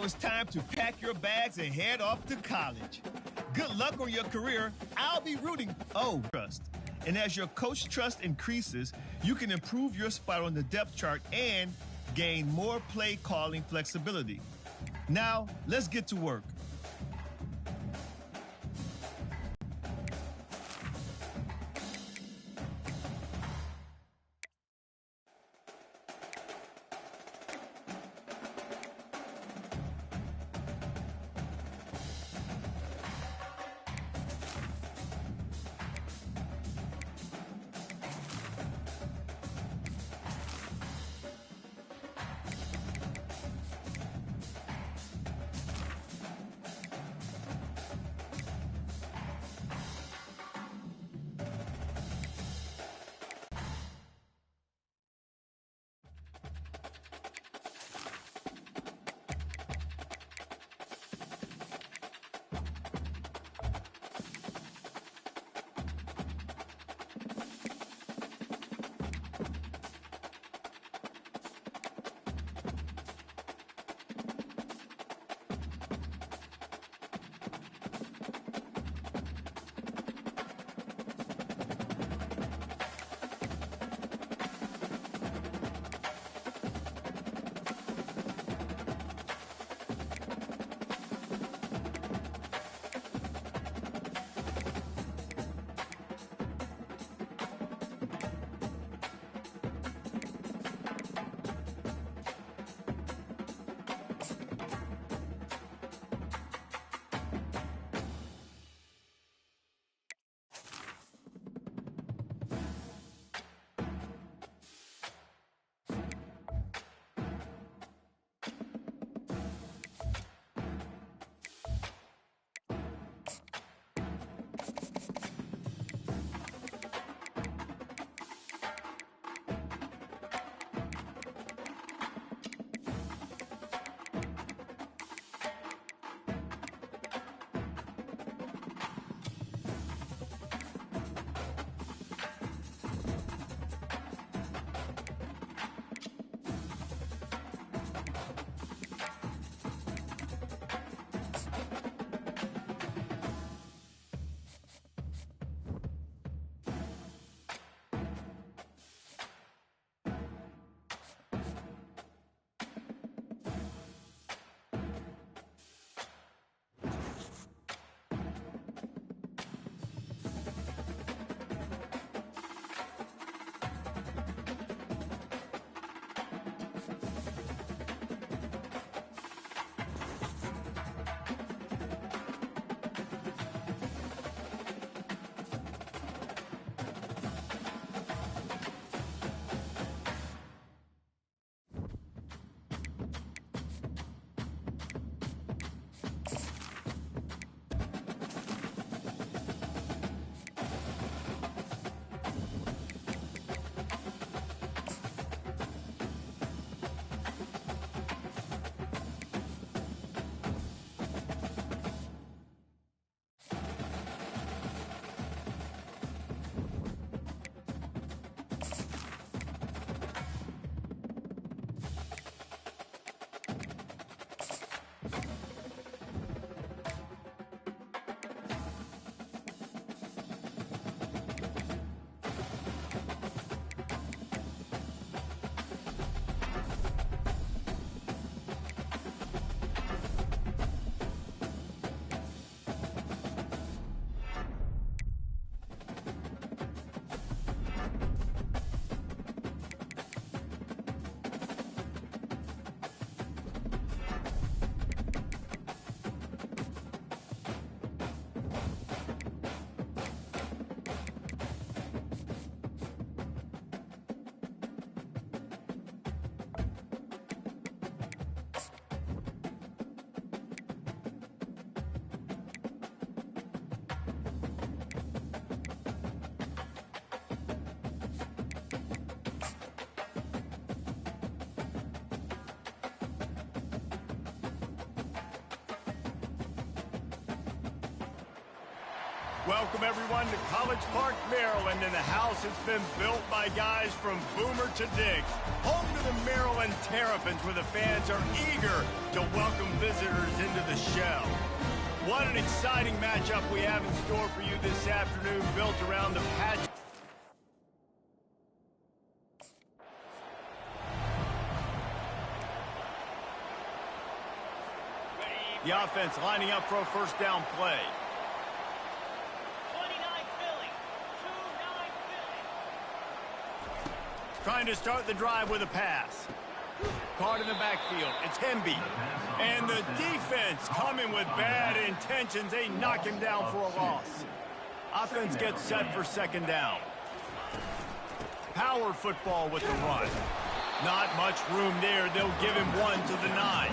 It's time to pack your bags and head off to college. Good luck on your career. I'll be rooting. Oh, trust. And as your coach trust increases, you can improve your spot on the depth chart and gain more play calling flexibility. Now, let's get to work. Welcome, everyone, to College Park, Maryland, and the house has been built by guys from Boomer to Diggs. Home to the Maryland Terrapins, where the fans are eager to welcome visitors into the shell. What an exciting matchup we have in store for you this afternoon, built around the patch. The offense lining up for a first down play. 29 Philly. 29 Philly. Trying to start the drive with a pass. Caught in the backfield. It's Hemby. And the defense coming with bad intentions. They knock him down for a loss. Offense gets set for second down. Power football with the run. Not much room there. They'll give him 1 to the 9.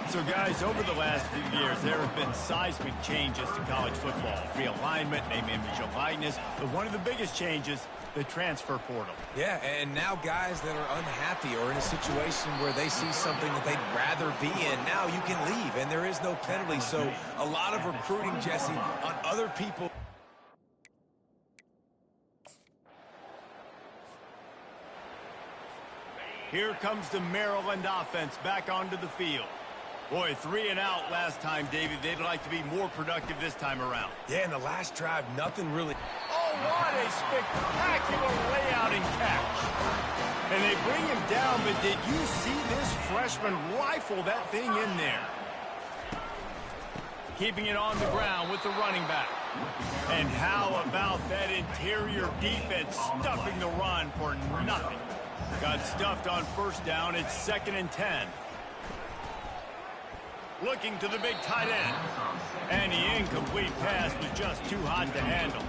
So, guys, over the last few years, there have been seismic changes to college football. Realignment, name, image, and likeness. But one of the biggest changes, the transfer portal. Yeah, and now guys that are unhappy or in a situation where they see something that they'd rather be in, now you can leave, and there is no penalty. So a lot of recruiting, Jesse, on other people. Here comes the Maryland offense back onto the field. Boy, 3 and out last time, David. They'd like to be more productive this time around. Yeah, in the last drive, nothing really. Oh, what a spectacular layout and catch. And they bring him down, but did you see this freshman rifle that thing in there? Keeping it on the ground with the running back. And how about that interior defense stuffing the run for nothing? Got stuffed on first down. It's 2nd and 10. Looking to the big tight end. And the incomplete pass was just too hot to handle.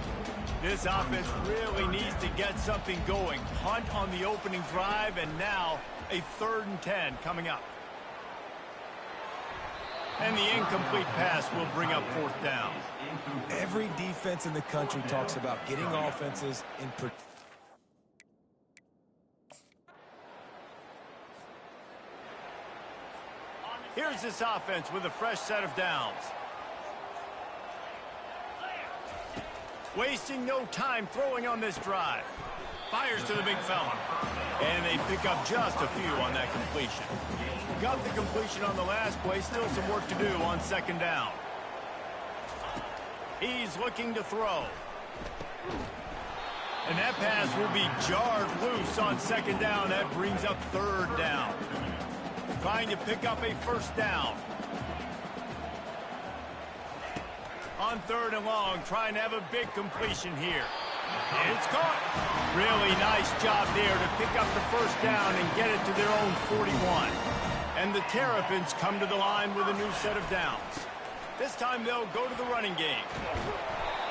This offense really needs to get something going. Punt on the opening drive, and now a 3rd and 10 coming up. And the incomplete pass will bring up 4th down. Every defense in the country talks about getting offenses in. Here's this offense with a fresh set of downs. Wasting no time throwing on this drive. Fires to the big fella. And they pick up just a few on that completion. Got the completion on the last play. Still some work to do on 2nd down. He's looking to throw. And that pass will be jarred loose on 2nd down. That brings up 3rd down. Trying to pick up a 1st down. On 3rd and long, trying to have a big completion here. It's caught. Really nice job there to pick up the 1st down and get it to their own 41. And the Terrapins come to the line with a new set of downs. This time they'll go to the running game.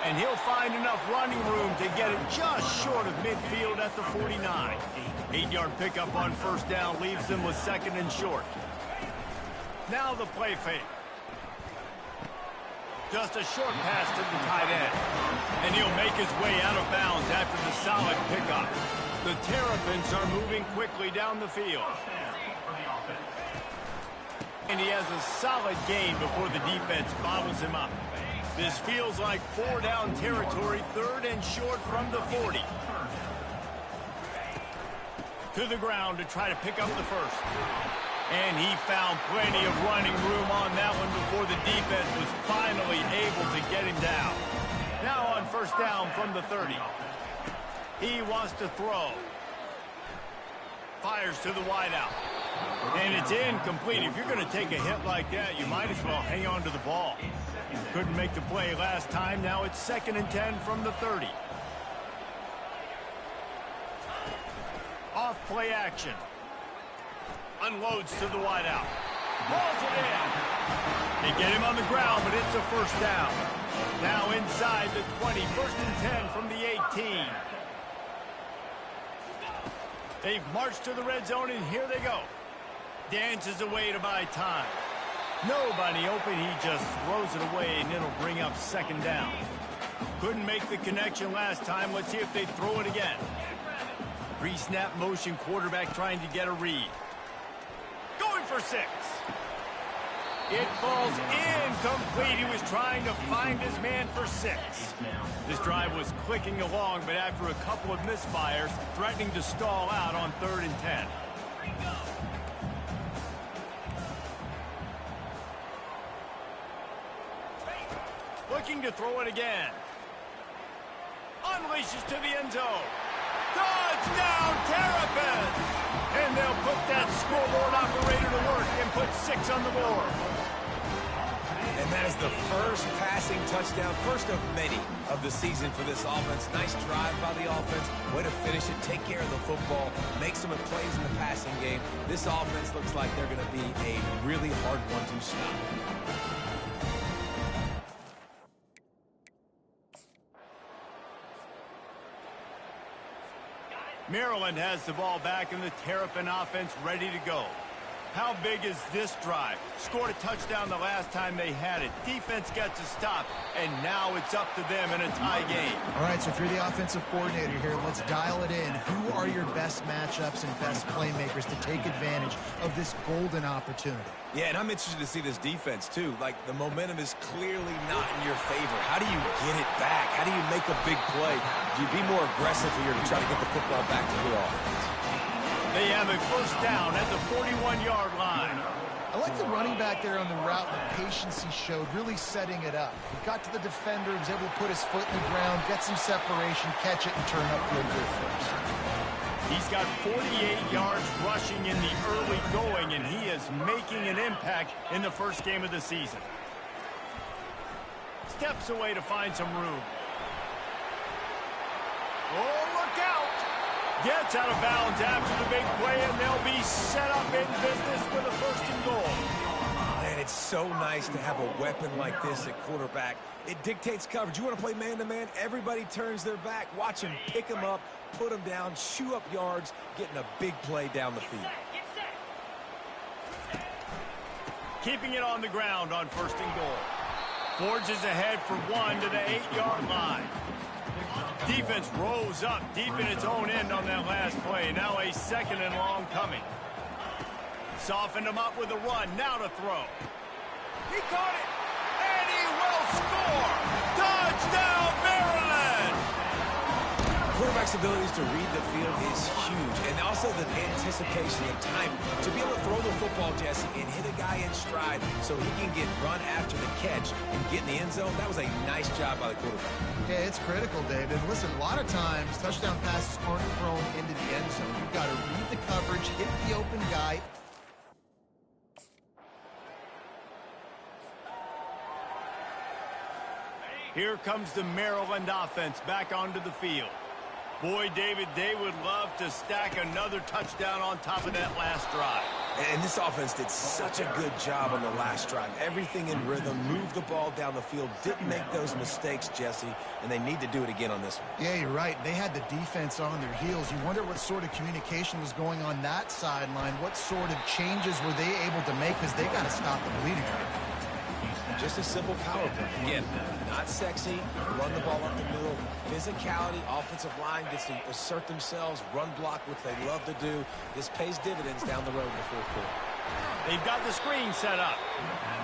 And he'll find enough running room to get it just short of midfield at the 49. 8-yard pickup on 1st down leaves them with 2nd and short. Now the play fake. Just a short pass to the tight end. And he'll make his way out of bounds after the solid pickup. The Terrapins are moving quickly down the field. And he has a solid gain before the defense bottles him up. This feels like 4-down territory, 3rd and short from the 40. To the ground to try to pick up the 1st. And he found plenty of running room on that one before the defense was finally able to get him down. Now on 1st down from the 30. He wants to throw. Fires to the wideout. And it's incomplete. If you're going to take a hit like that, you might as well hang on to the ball. Couldn't make the play last time. Now it's 2nd and 10 from the 30. Off play action. Unloads to the wideout. Rolls it in. They get him on the ground, but it's a 1st down. Now inside the 20. 1st and 10 from the 18. They've marched to the red zone, and here they go. Dances away to buy time. Nobody open. He just throws it away, and it'll bring up 2nd down. Couldn't make the connection last time. Let's see if they throw it again. Pre-snap motion, quarterback trying to get a read. Going for 6. It falls incomplete. He was trying to find his man for 6. This drive was clicking along, but after a couple of misfires, threatening to stall out on 3rd and 10. Looking to throw it again. Unleashes to the end zone. Touchdown, Terrapins! And they'll put that scoreboard operator to work and put 6 on the board. And that is the first passing touchdown, first of many of the season for this offense. Nice drive by the offense. Way to finish it, take care of the football, make some plays in the passing game. This offense looks like they're going to be a really hard one to stop. Maryland has the ball back and the Terrapin offense ready to go. How big is this drive? Scored a touchdown the last time they had it. Defense gets a stop, and now it's up to them in a tie game. All right, so if you're the offensive coordinator here, let's dial it in. Who are your best matchups and best playmakers to take advantage of this golden opportunity? Yeah, and I'm interested to see this defense, too. Like, the momentum is clearly not in your favor. How do you get it back? How do you make a big play? Do you be more aggressive here to try to get the football back to your offense? They have a first down at the 41-yard line. I like the running back there on the route, the patience he showed, really setting it up. He got to the defender, was able to put his foot in the ground, get some separation, catch it, and turn upfield good first. He's got 48 yards rushing in the early going, and he is making an impact in the first game of the season. Steps away to find some room. Oh, look out! Gets out of bounds after the big play, and they'll be set up in business with a 1st and goal. Man, it's so nice to have a weapon like this at quarterback. It dictates coverage. You want to play man-to-man? Everybody turns their back. Watch him pick him up, put him down, chew up yards, getting a big play down the field. Keeping it on the ground on 1st and goal. Forges ahead for 1 to the 8-yard line. Defense rose up deep in its own end on that last play. Now a 2nd and long coming. Softened him up with a run. Now to throw. He caught it. And he will score. Touchdown, Maryland! Quarterback's abilities to read the field is huge. And also the anticipation and time to be able to throw the football, Jesse, and hit a guy in stride so he can get run after the catch and get in the end zone. That was a nice job by the quarterback. Yeah, it's critical, David. Listen, a lot of times touchdown passes aren't thrown into the end zone. You've got to read the coverage, hit the open guy. Here comes the Maryland offense back onto the field. Boy, David, they would love to stack another touchdown on top of that last drive. And this offense did such a good job on the last drive. Everything in rhythm, moved the ball down the field, didn't make those mistakes, Jesse, and they need to do it again on this one. Yeah, you're right. They had the defense on their heels. You wonder what sort of communication was going on that sideline. What sort of changes were they able to make, because they got to stop the bleeding. Just a simple power play. Again, not sexy, run the ball up the middle, physicality, offensive line gets to assert themselves, run block, which they love to do. This pays dividends down the road in the 4th quarter. They've got the screen set up.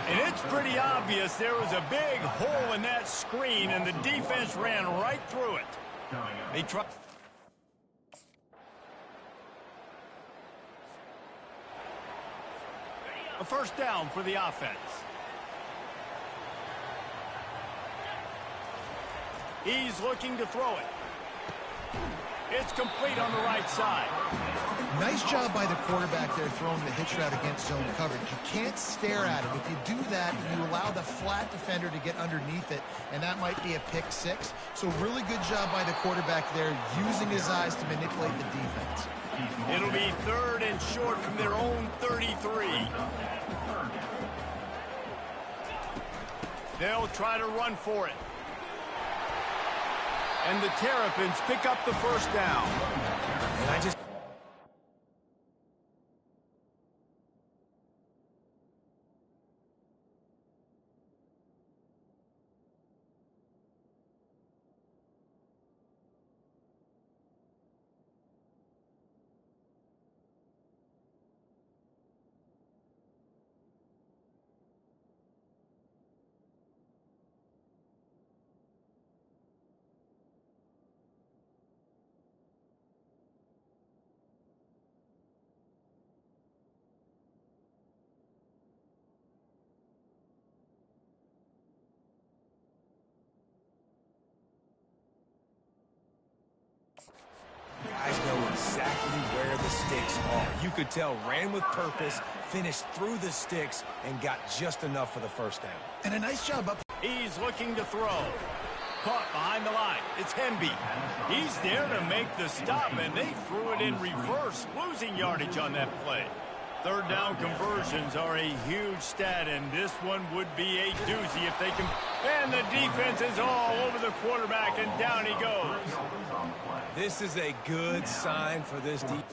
And it's pretty obvious there was a big hole in that screen, and the defense ran right through it. They tried. A first down for the offense. He's looking to throw it. It's complete on the right side. Nice job by the quarterback there throwing the hitch route against zone coverage. You can't stare at it. If you do that, you allow the flat defender to get underneath it, and that might be a pick 6. So really good job by the quarterback there, using his eyes to manipulate the defense. It'll be 3rd and short from their own 33. They'll try to run for it. And the Terrapins pick up the first down. And I just... guys know exactly where the sticks are. You could tell ran with purpose, finished through the sticks, and got just enough for the first down. And a nice job up. He's looking to throw. Caught behind the line. It's Hemby. He's there to make the stop, and they threw it in reverse, losing yardage on that play. Third down conversions are a huge stat, and this one would be a doozy if they can. And the defense is all over the quarterback, and down he goes. This is a good sign for this defense.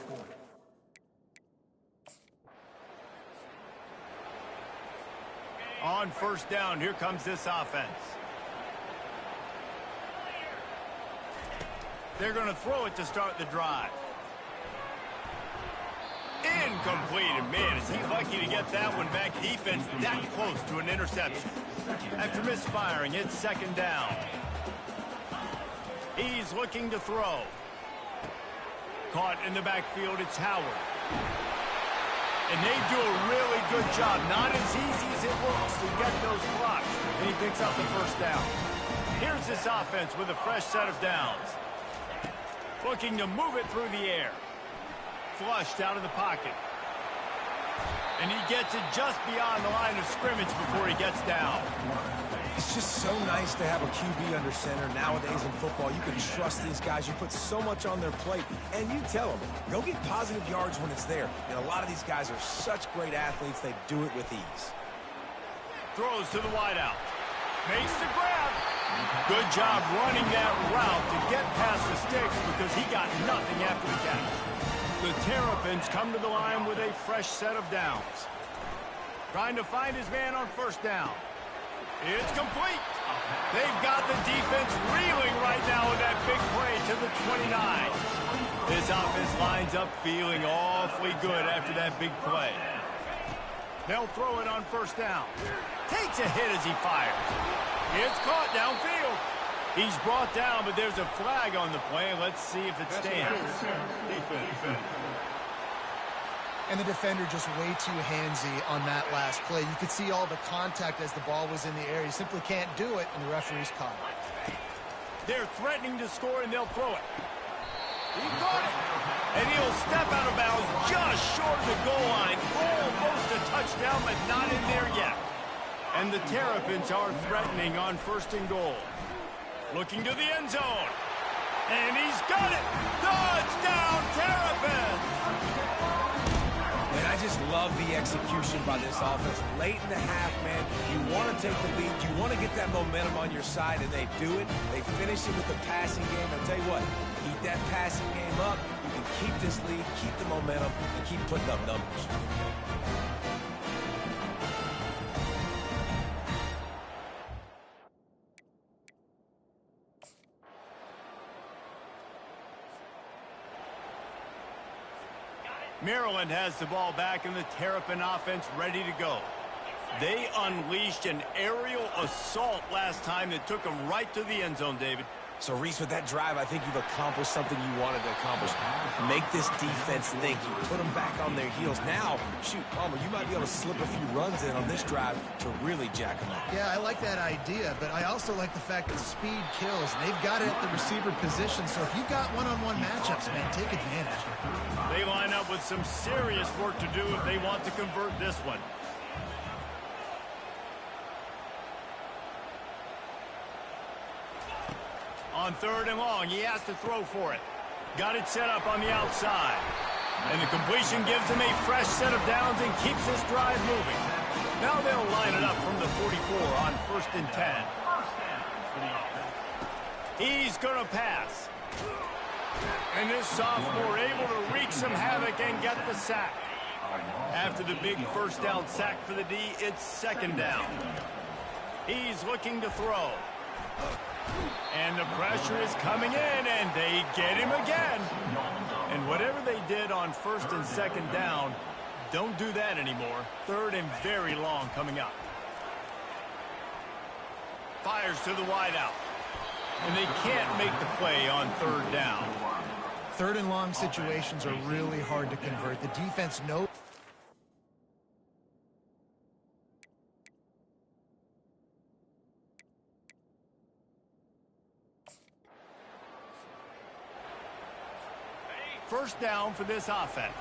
On first down, here comes this offense. They're going to throw it to start the drive. Incomplete, and man, is he lucky to get that one back. Defense that close to an interception. After misfiring, it's second down. He's looking to throw. Caught in the backfield, it's Howard. And they do a really good job. Not as easy as it looks to get those blocks. And he picks up the first down. Here's this offense with a fresh set of downs. Looking to move it through the air. Flushed out of the pocket. And he gets it just beyond the line of scrimmage before he gets down. It's just so nice to have a QB under center. Nowadays in football, you can trust these guys. You put so much on their plate, and you tell them, go get positive yards when it's there. And a lot of these guys are such great athletes, they do it with ease. Throws to the wideout. Makes the grab. Good job running that route to get past the sticks because he got nothing after the catch. The Terrapins come to the line with a fresh set of downs. Trying to find his man on first down. It's complete. They've got the defense reeling right now with that big play to the 29. This offense lines up feeling awfully good after that big play. They'll throw it on first down. Takes a hit as he fires. It's caught downfield. He's brought down, but there's a flag on the play. Let's see if it stands. And the defender just way too handsy on that last play. You could see all the contact as the ball was in the air. He simply can't do it, and the referee's caught it. They're threatening to score, and they'll throw it. He caught it. And he'll step out of bounds just short of the goal line. Almost a touchdown, but not in there yet. And the Terrapins are threatening on first and goal. Looking to the end zone. And he's got it. Touchdown, Terrapins! And I just love the execution by this offense. Late in the half, man, you want to take the lead. You want to get that momentum on your side, and they do it. They finish it with the passing game. I'll tell you what, keep that passing game up. You can keep this lead, keep the momentum, and keep putting up numbers. Maryland has the ball back, and the Terrapin offense ready to go. They unleashed an aerial assault last time that took them right to the end zone, David. So, Reese, with that drive, I think you've accomplished something you wanted to accomplish. Make this defense think. You put them back on their heels. Now, shoot, Palmer, you might be able to slip a few runs in on this drive to really jack them up. Yeah, I like that idea, but I also like the fact that speed kills. And they've got it at the receiver position, so if you've got one-on-one matchups, man, take advantage. They line up with some serious work to do if they want to convert this one. On third and long, he has to throw for it. Got it set up on the outside. And the completion gives him a fresh set of downs and keeps this drive moving. Now they'll line it up from the 44 on first and 10. He's going to pass. And this sophomore able to wreak some havoc and get the sack. After the big first down sack for the D, it's second down. He's looking to throw. And the pressure is coming in, and they get him again. And whatever they did on first and second down, don't do that anymore. Third and very long coming up. Fires to the wideout. And they can't make the play on third down. Third and long situations are really hard to convert. The defense knows. First down for this offense.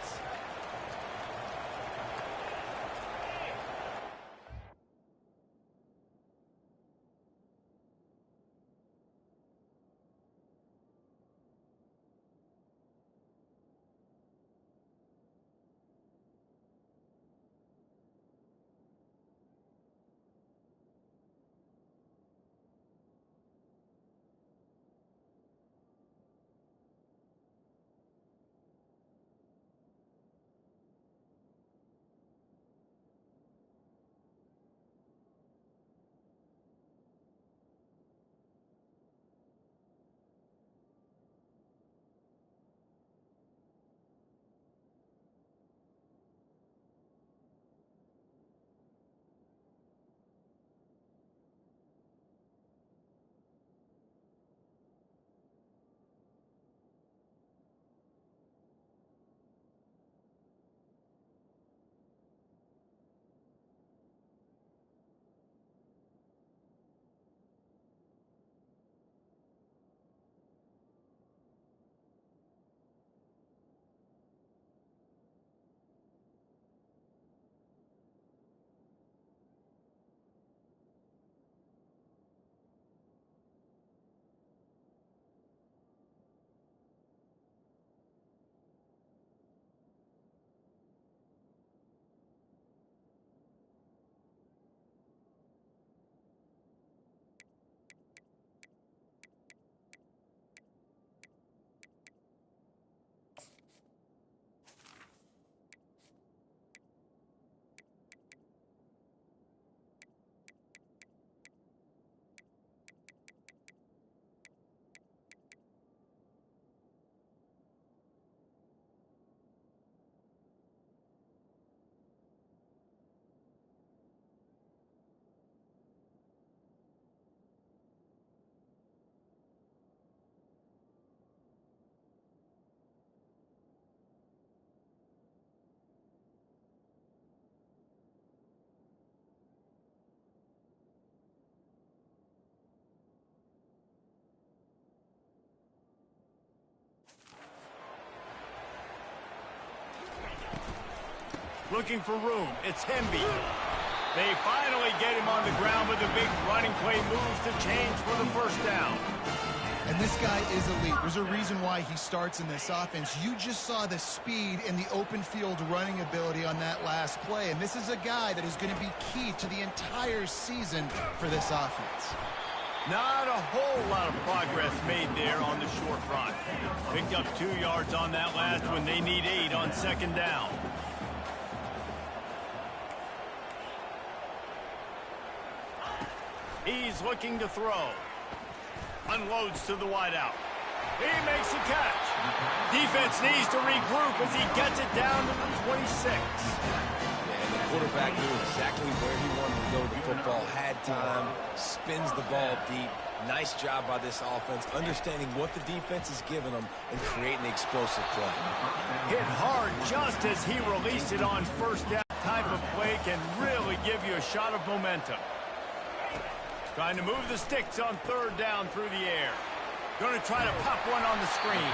Looking for room. It's Hemby. They finally get him on the ground with a big running play moves to change for the first down. And this guy is elite. There's a reason why he starts in this offense. You just saw the speed and the open field running ability on that last play. And this is a guy that is going to be key to the entire season for this offense. Not a whole lot of progress made there on the short run. Picked up 2 yards on that last one. They need 8 on second down. He's looking to throw. Unloads to the wideout. He makes a catch. Defense needs to regroup as he gets it down to the 26. And the quarterback knew exactly where he wanted to go with the football. Had time, spins the ball deep. Nice job by this offense, understanding what the defense is giving them and creating the explosive play. Hit hard just as he released it on first down. Type of play can really give you a shot of momentum. Trying to move the sticks on third down through the air. Going to try to pop one on the screen.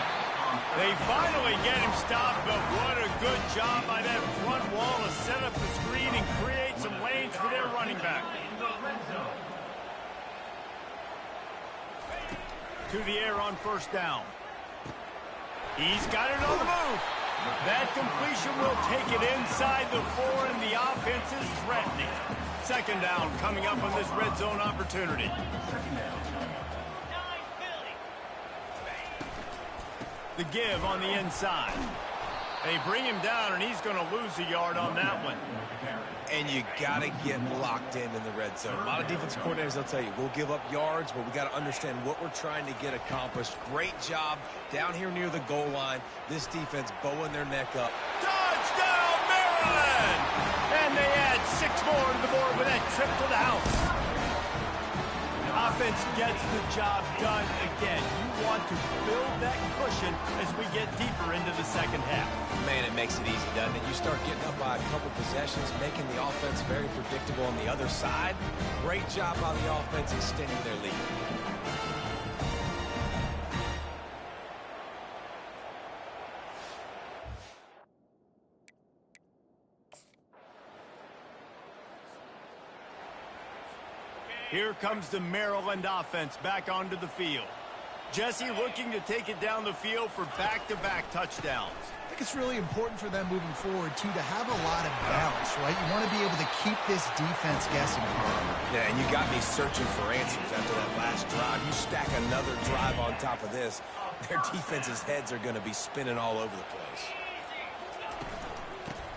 They finally get him stopped, but what a good job by that front wall to set up the screen and create some lanes for their running back. To the air on first down. He's got it on the move. That completion will take it inside the 4, and the offense is threatening. Second down coming up on this red zone opportunity. The give on the inside. They bring him down, and he's going to lose a yard on that one. And you got to get locked in the red zone. A lot of defensive coordinators, they'll tell you, we'll give up yards, but we got to understand what we're trying to get accomplished. Great job down here near the goal line. This defense bowing their neck up. Touchdown, Maryland! And they add 6 more to the board with that trip to the house. Offense gets the job done again. You want to build that cushion as we get deeper into the second half. Man, it makes it easy, doesn't it? You start getting up by a couple possessions, making the offense very predictable on the other side. Great job by the offense extending their lead. Here comes the Maryland offense back onto the field. Jesse looking to take it down the field for back-to-back touchdowns. I think it's really important for them moving forward, too, to have a lot of balance, right? You want to be able to keep this defense guessing. Yeah, and you got me searching for answers after that last drive. You stack another drive on top of this, their defense's heads are going to be spinning all over the place.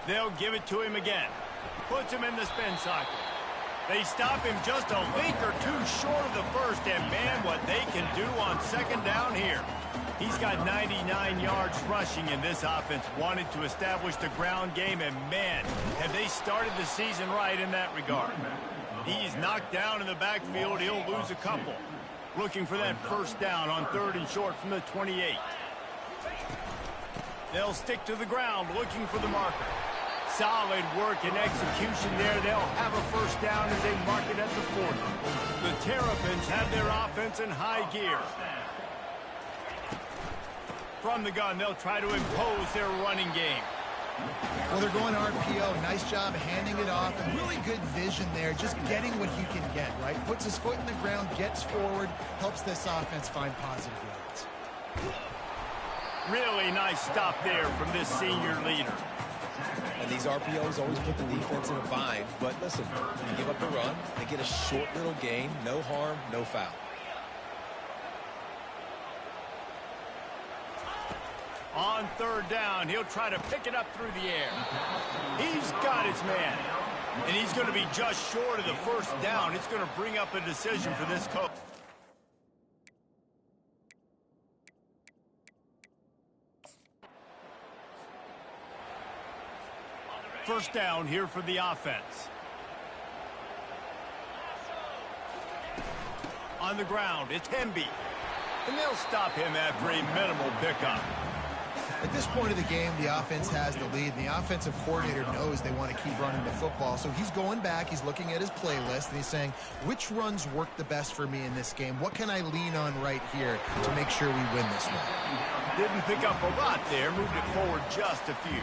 They'll give it to him again. Puts him in the spin cycle. They stop him just a link or two short of the first, and man, what they can do on second down here. He's got 99 yards rushing, and this offense wanted to establish the ground game, and man, have they started the season right in that regard. He's knocked down in the backfield. He'll lose a couple. Looking for that first down on 3rd and short from the 28. They'll stick to the ground looking for the marker. Solid work and execution there. They'll have a first down as they mark it at the 40. The Terrapins have their offense in high gear. From the gun, they'll try to impose their running game. Well, they're going RPO. Nice job handing it off. And really good vision there, just getting what he can get, right? Puts his foot in the ground, gets forward, helps this offense find positive yards. Really nice stop there from this senior leader. And these RPOs always put the defense in a bind. But listen, you give up the run, they get a short little gain, no harm, no foul. On 3rd down, he'll try to pick it up through the air. He's got his man. And he's going to be just short of the first down. It's going to bring up a decision for this coach. First down here for the offense. On the ground, it's Hemby. And they'll stop him after a minimal pickup. At this point of the game, the offense has the lead, and the offensive coordinator knows they want to keep running the football. So he's going back, he's looking at his playlist, and he's saying, which runs work the best for me in this game? What can I lean on right here to make sure we win this one? Didn't pick up a lot there, moved it forward just a few.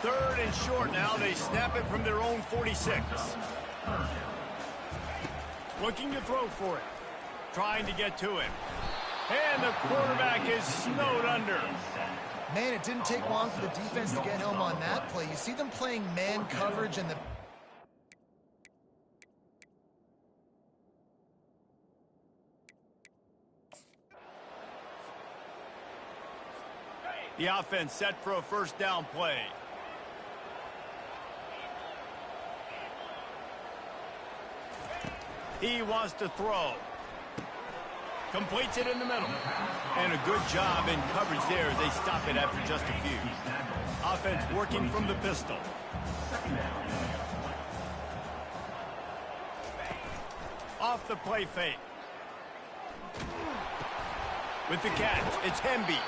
3rd and short now, they snap it from their own 46. Looking to throw for it, trying to get to him. And the quarterback is snowed under. Man, it didn't take long for the defense to get home on that play. You see them playing man coverage and the offense set for a first down play. He wants to throw. Completes it in the middle. And a good job in coverage there as they stop it after just a few. Offense working from the pistol. Off the play fake. With the catch, it's Hemby.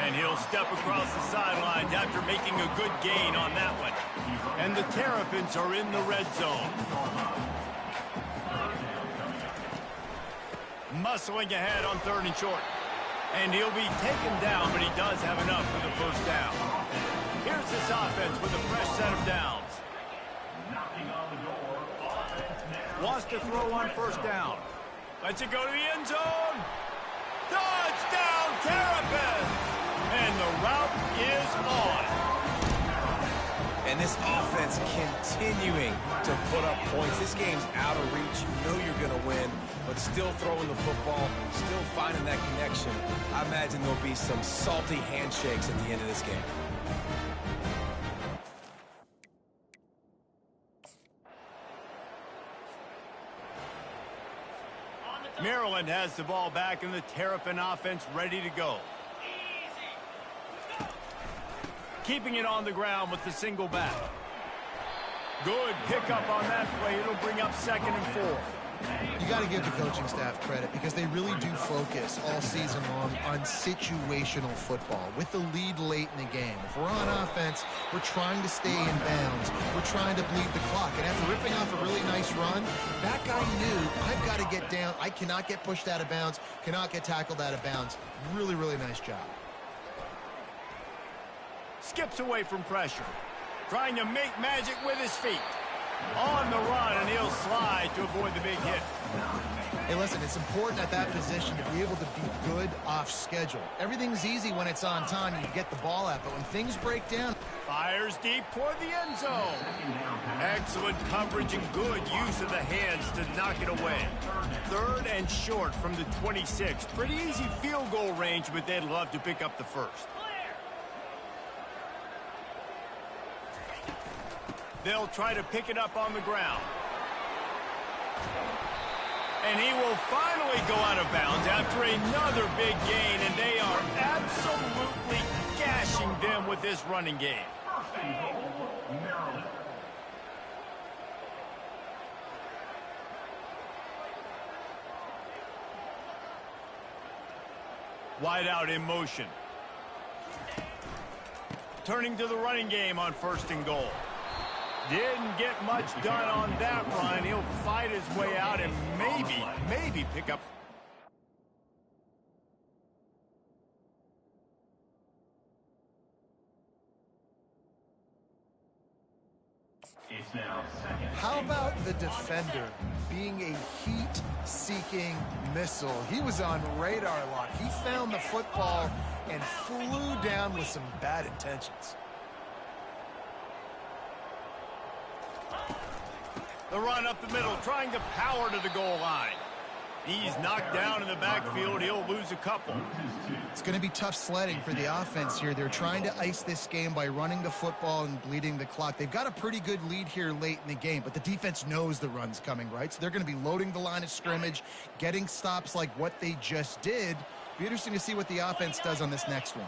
And he'll step across the sidelines after making a good gain on that one. And the Terrapins are in the red zone. Muscling ahead on 3rd and short. And he'll be taken down, but he does have enough for the first down. Here's this offense with a fresh set of downs. Wants to throw on first down. Lets it go to the end zone. Touchdown, Terrapins! And the route is on. And this offense continuing to put up points. This game's out of reach. You know you're going to win, but still throwing the football, still finding that connection. I imagine there'll be some salty handshakes at the end of this game. Maryland has the ball back, and the Terrapin offense ready to go. Keeping it on the ground with the single back. Good pickup on that play. It'll bring up 2nd and 4. You got to give the coaching staff credit because they really do focus all season long on situational football with the lead late in the game. If we're on offense, we're trying to stay in bounds. We're trying to bleed the clock. And after ripping off a really nice run, that guy knew, I've got to get down. I cannot get pushed out of bounds, cannot get tackled out of bounds. Really, really nice job. Skips away from pressure. Trying to make magic with his feet. On the run, and he'll slide to avoid the big hit. Hey, listen, it's important at that position to be able to be good off schedule. Everything's easy when it's on time and you get the ball out, but when things break down... Fires deep toward the end zone. Excellent coverage and good use of the hands to knock it away. 3rd and short from the 26. Pretty easy field goal range, but they'd love to pick up the first. They'll try to pick it up on the ground. And he will finally go out of bounds after another big gain, and they are absolutely gashing them with this running game. Wide out in motion. Turning to the running game on 1st and goal. Didn't get much done on that run. He'll fight his way out and maybe pick up. How about the defender being a heat-seeking missile? He was on radar lock. He found the football and flew down with some bad intentions. The run up the middle, trying to power to the goal line. He's knocked down in the backfield. He'll lose a couple. It's going to be tough sledding for the offense here. They're trying to ice this game by running the football and bleeding the clock. They've got a pretty good lead here late in the game, but the defense knows the run's coming, right? So they're going to be loading the line of scrimmage, getting stops like what they just did. Be interesting to see what the offense does on this next one.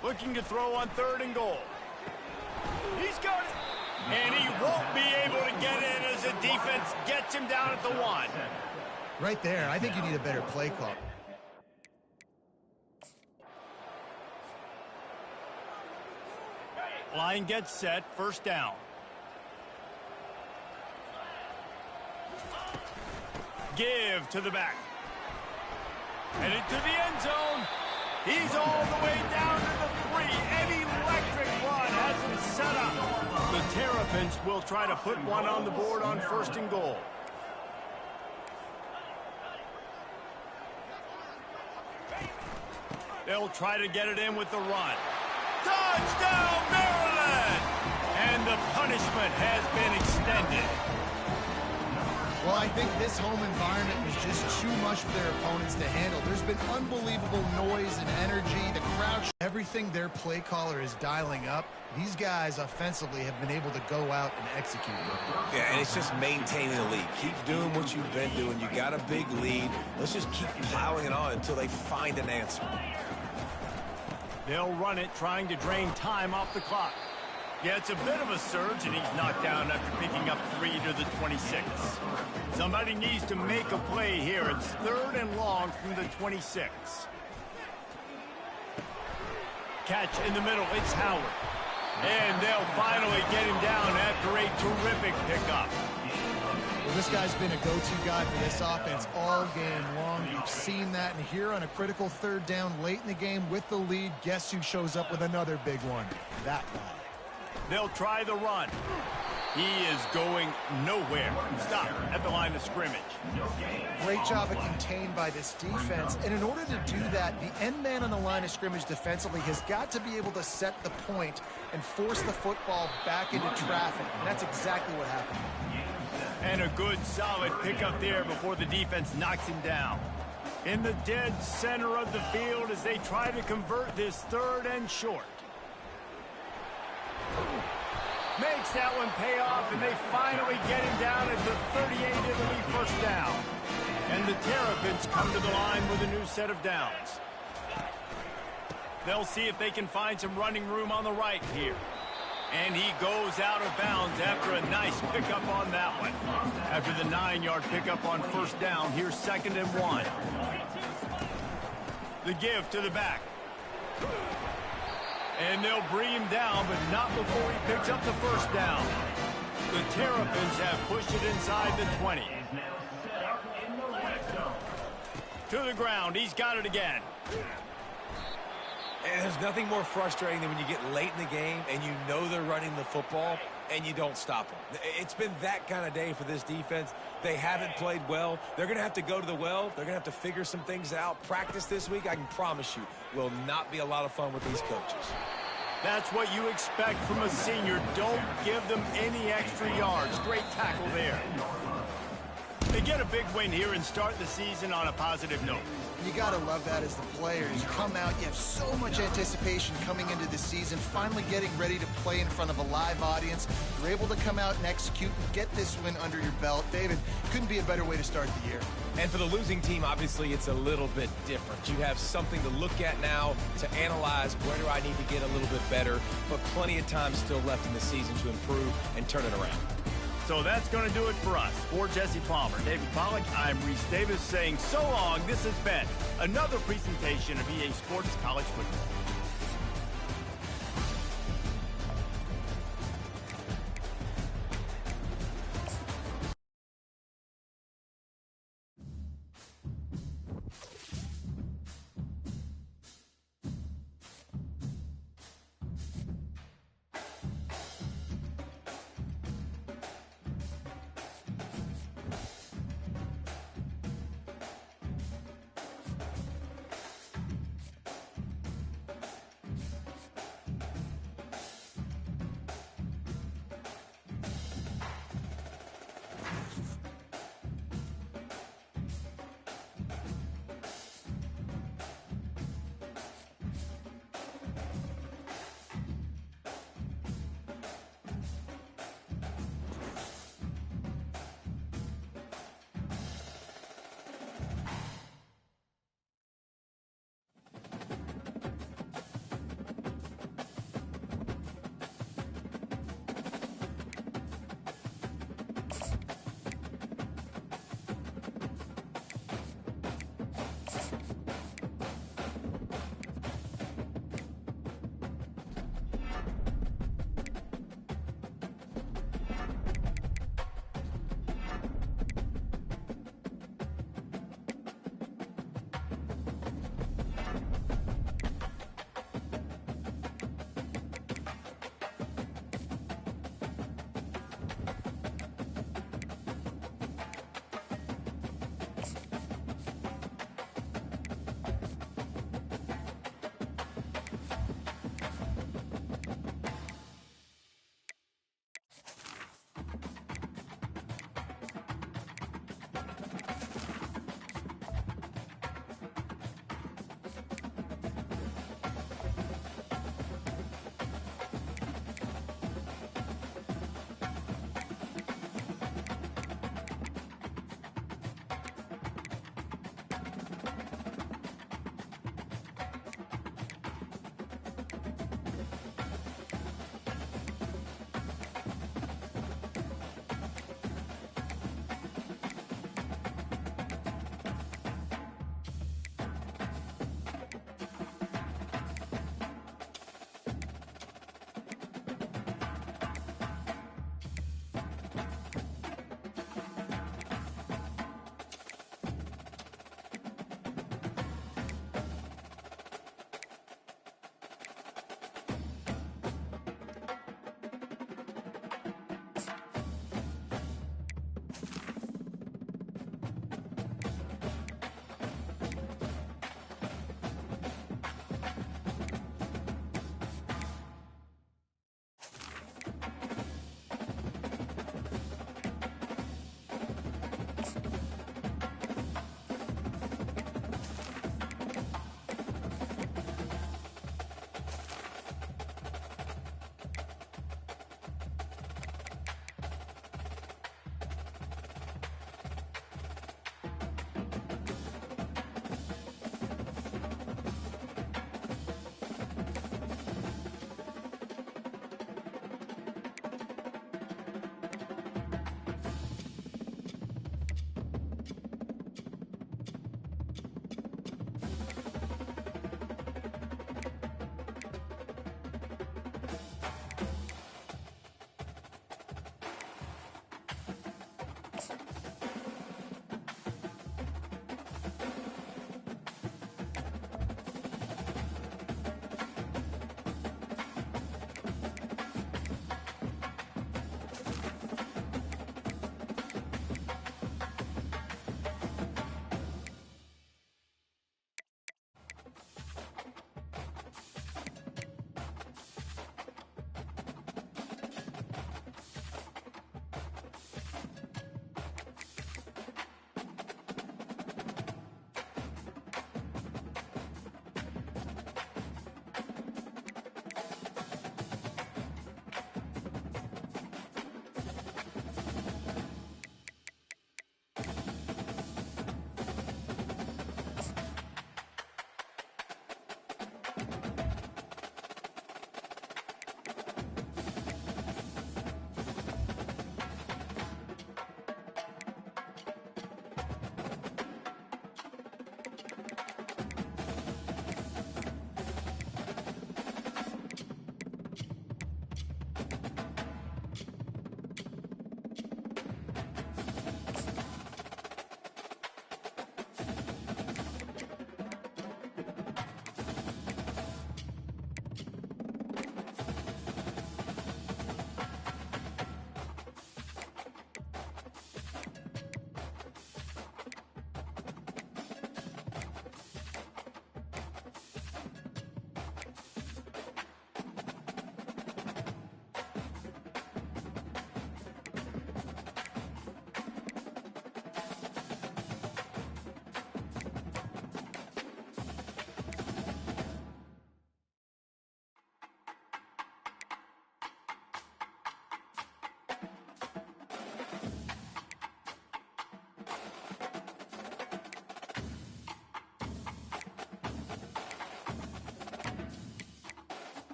Looking to throw on 3rd and goal. He's got it. And he won't be able to get in as the defense gets him down at the 1. Right there, I think you need a better play call. Line gets set, 1st down. Give to the back. Headed to the end zone. He's all the way down to the 3. An electric run has him set up. The Terrapins will try to put one on the board on 1st and goal. They'll try to get it in with the run. Touchdown, Maryland! And the punishment has been extended. Well, I think this home environment was just too much for their opponents to handle. There's been unbelievable noise and energy. The crowd, everything their play caller is dialing up. These guys offensively have been able to go out and execute. Yeah, and it's just maintaining the lead. Keep doing what you've been doing. You got a big lead. Let's just keep plowing it on until they find an answer. They'll run it, trying to drain time off the clock. Yeah, it's a bit of a surge, and he's knocked down after picking up 3 to the 26. Somebody needs to make a play here. It's 3rd and long from the 26. Catch in the middle. It's Howard. And they'll finally get him down after a terrific pickup. Well, this guy's been a go-to guy for this offense all game long. You've seen that, and here on a critical 3rd down late in the game with the lead, guess who shows up with another big one? That guy. They'll try the run. He is going nowhere. Stop at the line of scrimmage. Great job of contained by this defense. And in order to do that, the end man on the line of scrimmage defensively has got to be able to set the point and force the football back into traffic. And that's exactly what happened. And a good, solid pickup there before the defense knocks him down. In the dead center of the field as they try to convert this 3rd and short. Makes that one pay off, and they finally get him down at the 38. It'll be first down. And the Terrapins come to the line with a new set of downs. They'll see if they can find some running room on the right here. And he goes out of bounds after a nice pickup on that one. After the 9-yard pickup on first down, here's 2nd and 1. The give to the back. And they'll bring him down, but not before he picks up the first down. The Terrapins have pushed it inside the 20. To the ground. He's got it again. And there's nothing more frustrating than when you get late in the game and you know they're running the football and you don't stop them. It's been that kind of day for this defense. They haven't played well. They're going to have to go to the well. They're going to have to figure some things out. Practice this week, I can promise you, will not be a lot of fun with these coaches. That's what you expect from a senior. Don't give them any extra yards. Great tackle there. They get a big win here and start the season on a positive note. You got to love that as the players. You come out, you have so much anticipation coming into the season, finally getting ready to play in front of a live audience. You're able to come out and execute and get this win under your belt. David, couldn't be a better way to start the year. And for the losing team, obviously, it's a little bit different. You have something to look at now to analyze where do I need to get a little bit better, but plenty of time still left in the season to improve and turn it around. So that's going to do it for us. For Jesse Palmer, David Pollack, I'm Reese Davis saying so long. This has been another presentation of EA Sports College Football.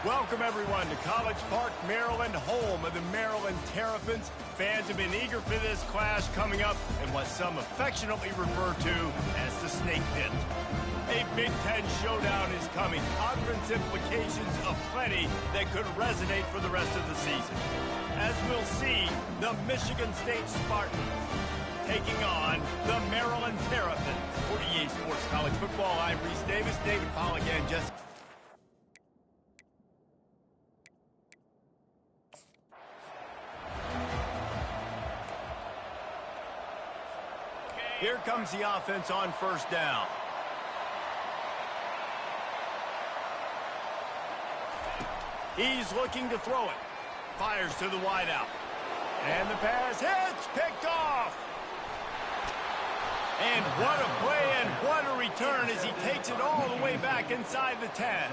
Welcome, everyone, to College Park, Maryland, home of the Maryland Terrapins. Fans have been eager for this clash coming up in what some affectionately refer to as the Snake Pit. A Big Ten showdown is coming. Conference implications aplenty that could resonate for the rest of the season. As we'll see, the Michigan State Spartans taking on the Maryland Terrapins. For EA Sports College Football, I'm Reese Davis. David Pollock and Jesse. Here comes the offense on first down. He's looking to throw it. Fires to the wideout. And the pass hits, picked off. And what a play and what a return as he takes it all the way back inside the 10.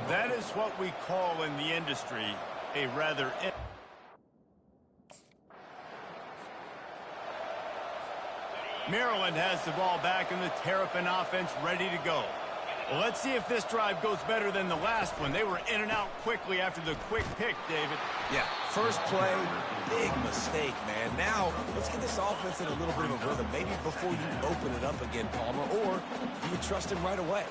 That is what we call in the industry a rather... Maryland has the ball back and the Terrapin offense ready to go. Well, let's see if this drive goes better than the last one. They were in and out quickly after the quick pick, David. Yeah, first play, big mistake, man. Now, let's get this offense in a little bit of a rhythm. Maybe before you open it up again, Palmer, or do you trust him right away?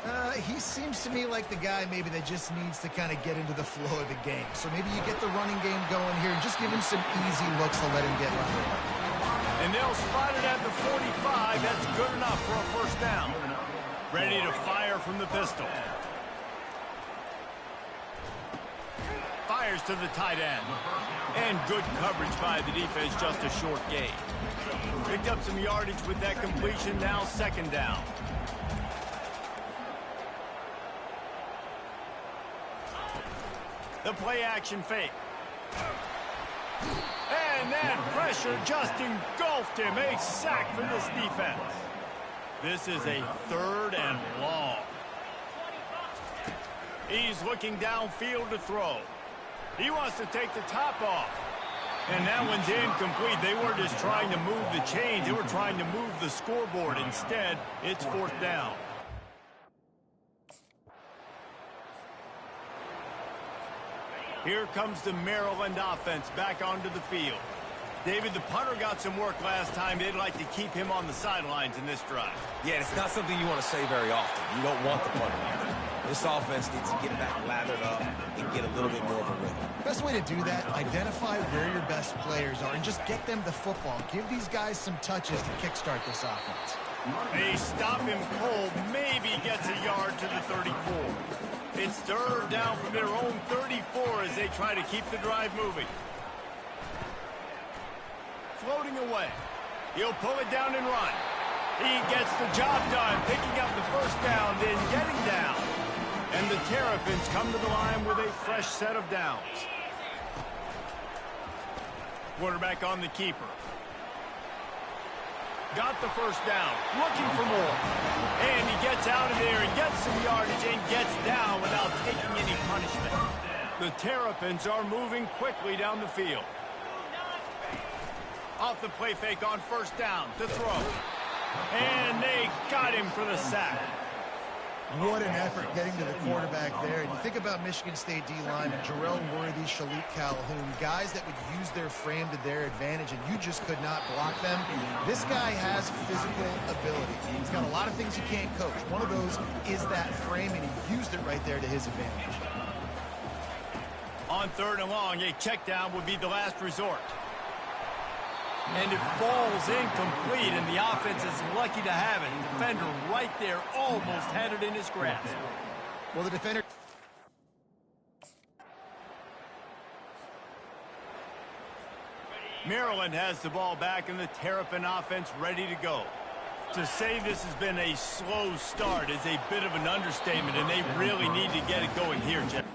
He seems to me like the guy maybe that just needs to kind of get into the flow of the game. So maybe you get the running game going here and just give him some easy looks to let him get running. And they'll spot it at the 45. That's good enough for a first down. Ready to fire from the pistol. Fires to the tight end. And good coverage by the defense, just a short gain. Picked up some yardage with that completion, now second down. The play action fake. And then pressure just engulfed him. A sack from this defense. This is a third and long. He's looking downfield to throw. He wants to take the top off. And that one's incomplete. They weren't just trying to move the chains. They were trying to move the scoreboard. Instead, it's fourth down. Here comes the Maryland offense back onto the field. David, the punter got some work last time. They'd like to keep him on the sidelines in this drive. Yeah, it's not something you want to say very often. You don't want the punter either. This offense needs to get back lathered up and get a little bit more of a rhythm. Best way to do that, identify where your best players are and just get them the football. Give these guys some touches to kickstart this offense. They stop him cold, maybe gets a yard to the 34. It's third down from their own 34 as they try to keep the drive moving. Floating away. He'll pull it down and run. He gets the job done, picking up the first down, then getting down. And the Terrapins come to the line with a fresh set of downs. Quarterback on the keeper. Got the first down, looking for more. And he gets out of there and gets some yardage and gets down without taking any punishment. The Terrapins are moving quickly down the field. Off the play fake on first down to throw. And they got him for the sack. What an effort getting to the quarterback there. And you think about Michigan State D-linemen, Jarrell Worthy, Shalik Calhoun, guys that would use their frame to their advantage, and you just could not block them. This guy has physical ability. He's got a lot of things he can't coach. One of those is that frame, and he used it right there to his advantage. On third and long, a check down would be the last resort. And it falls incomplete, and the offense is lucky to have it. The defender right there almost had it in his grasp. Well, the defender... Maryland has the ball back, and the Terrapin offense ready to go. To say this has been a slow start is a bit of an understatement, and they really need to get it going here, Jeff.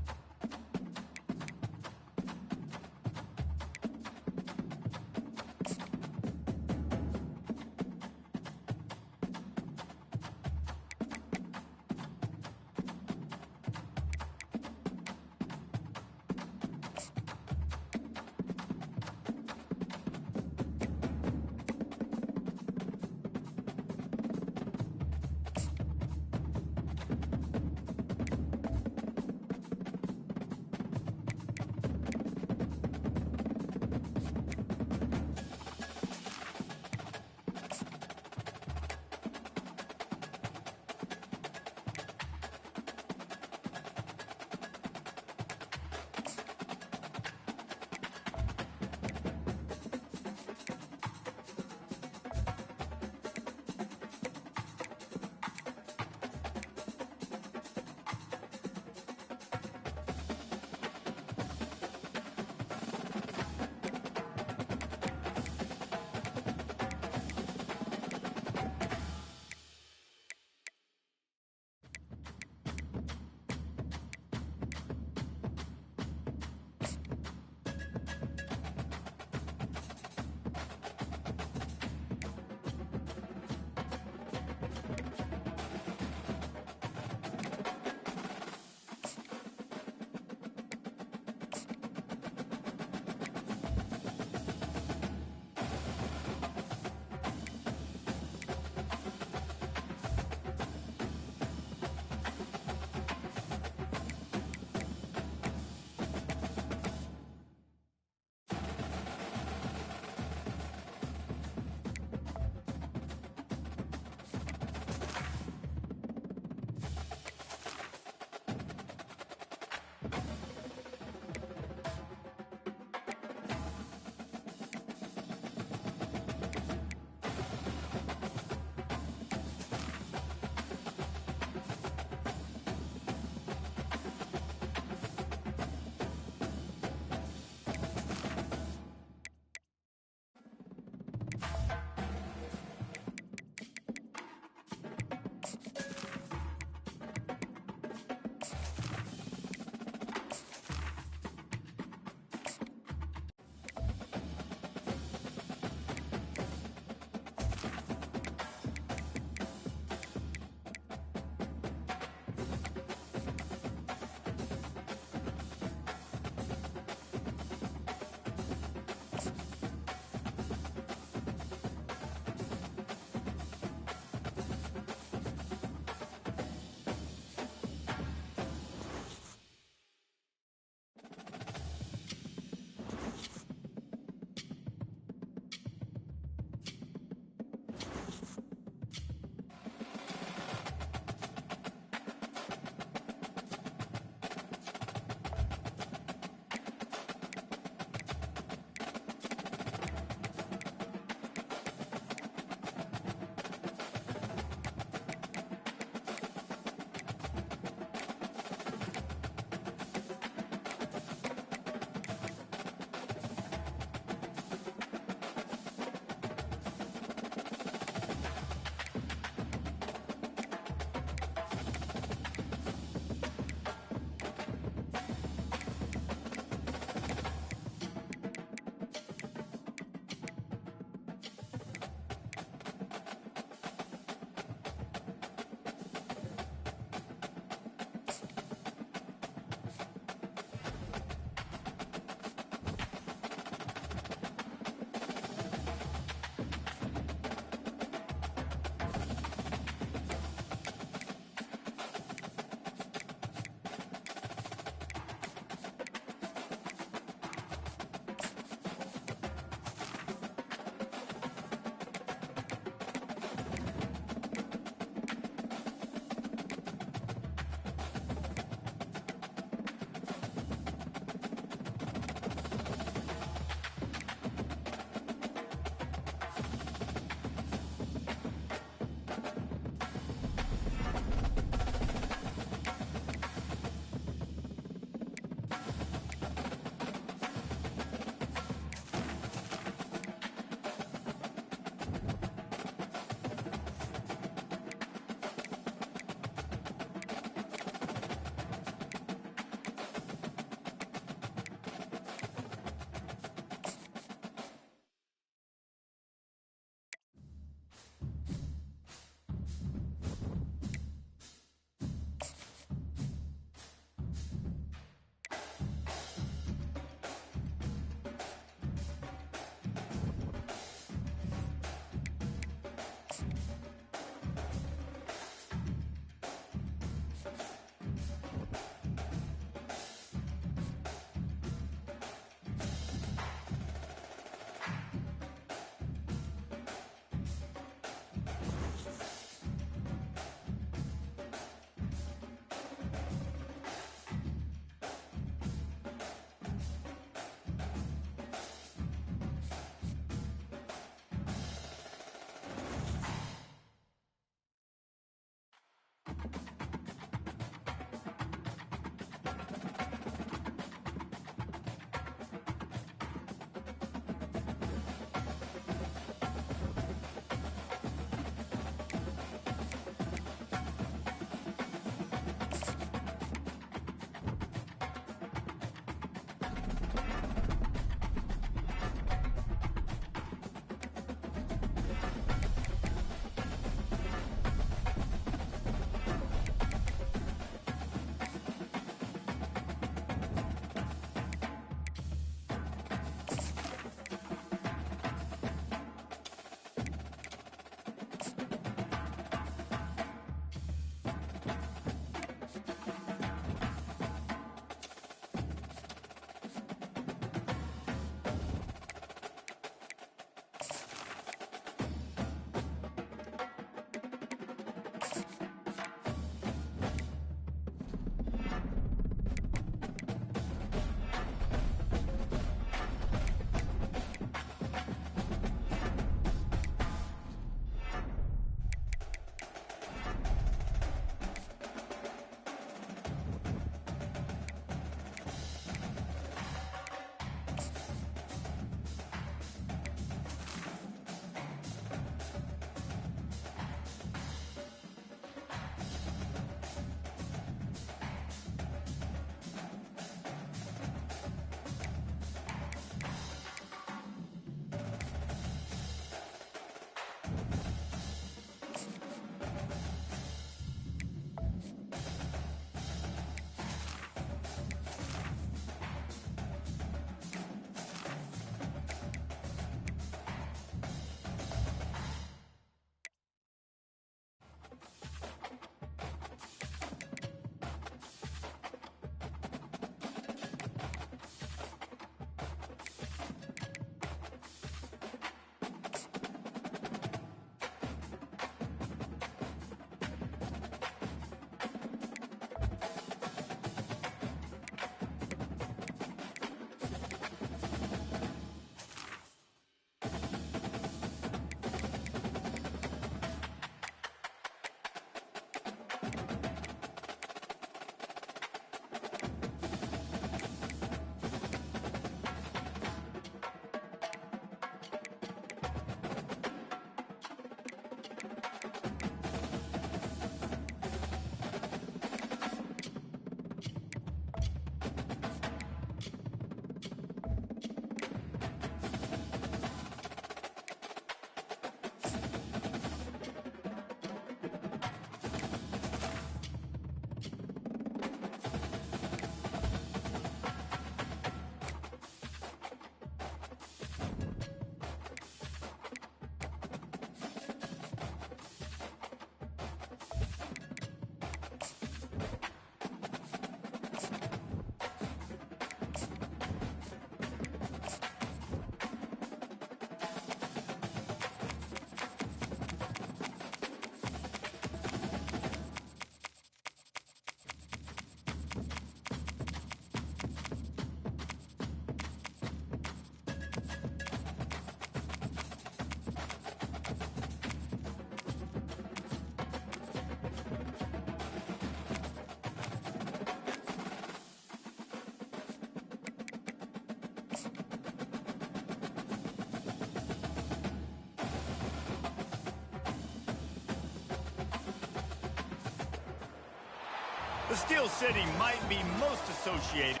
The Steel City might be most associated.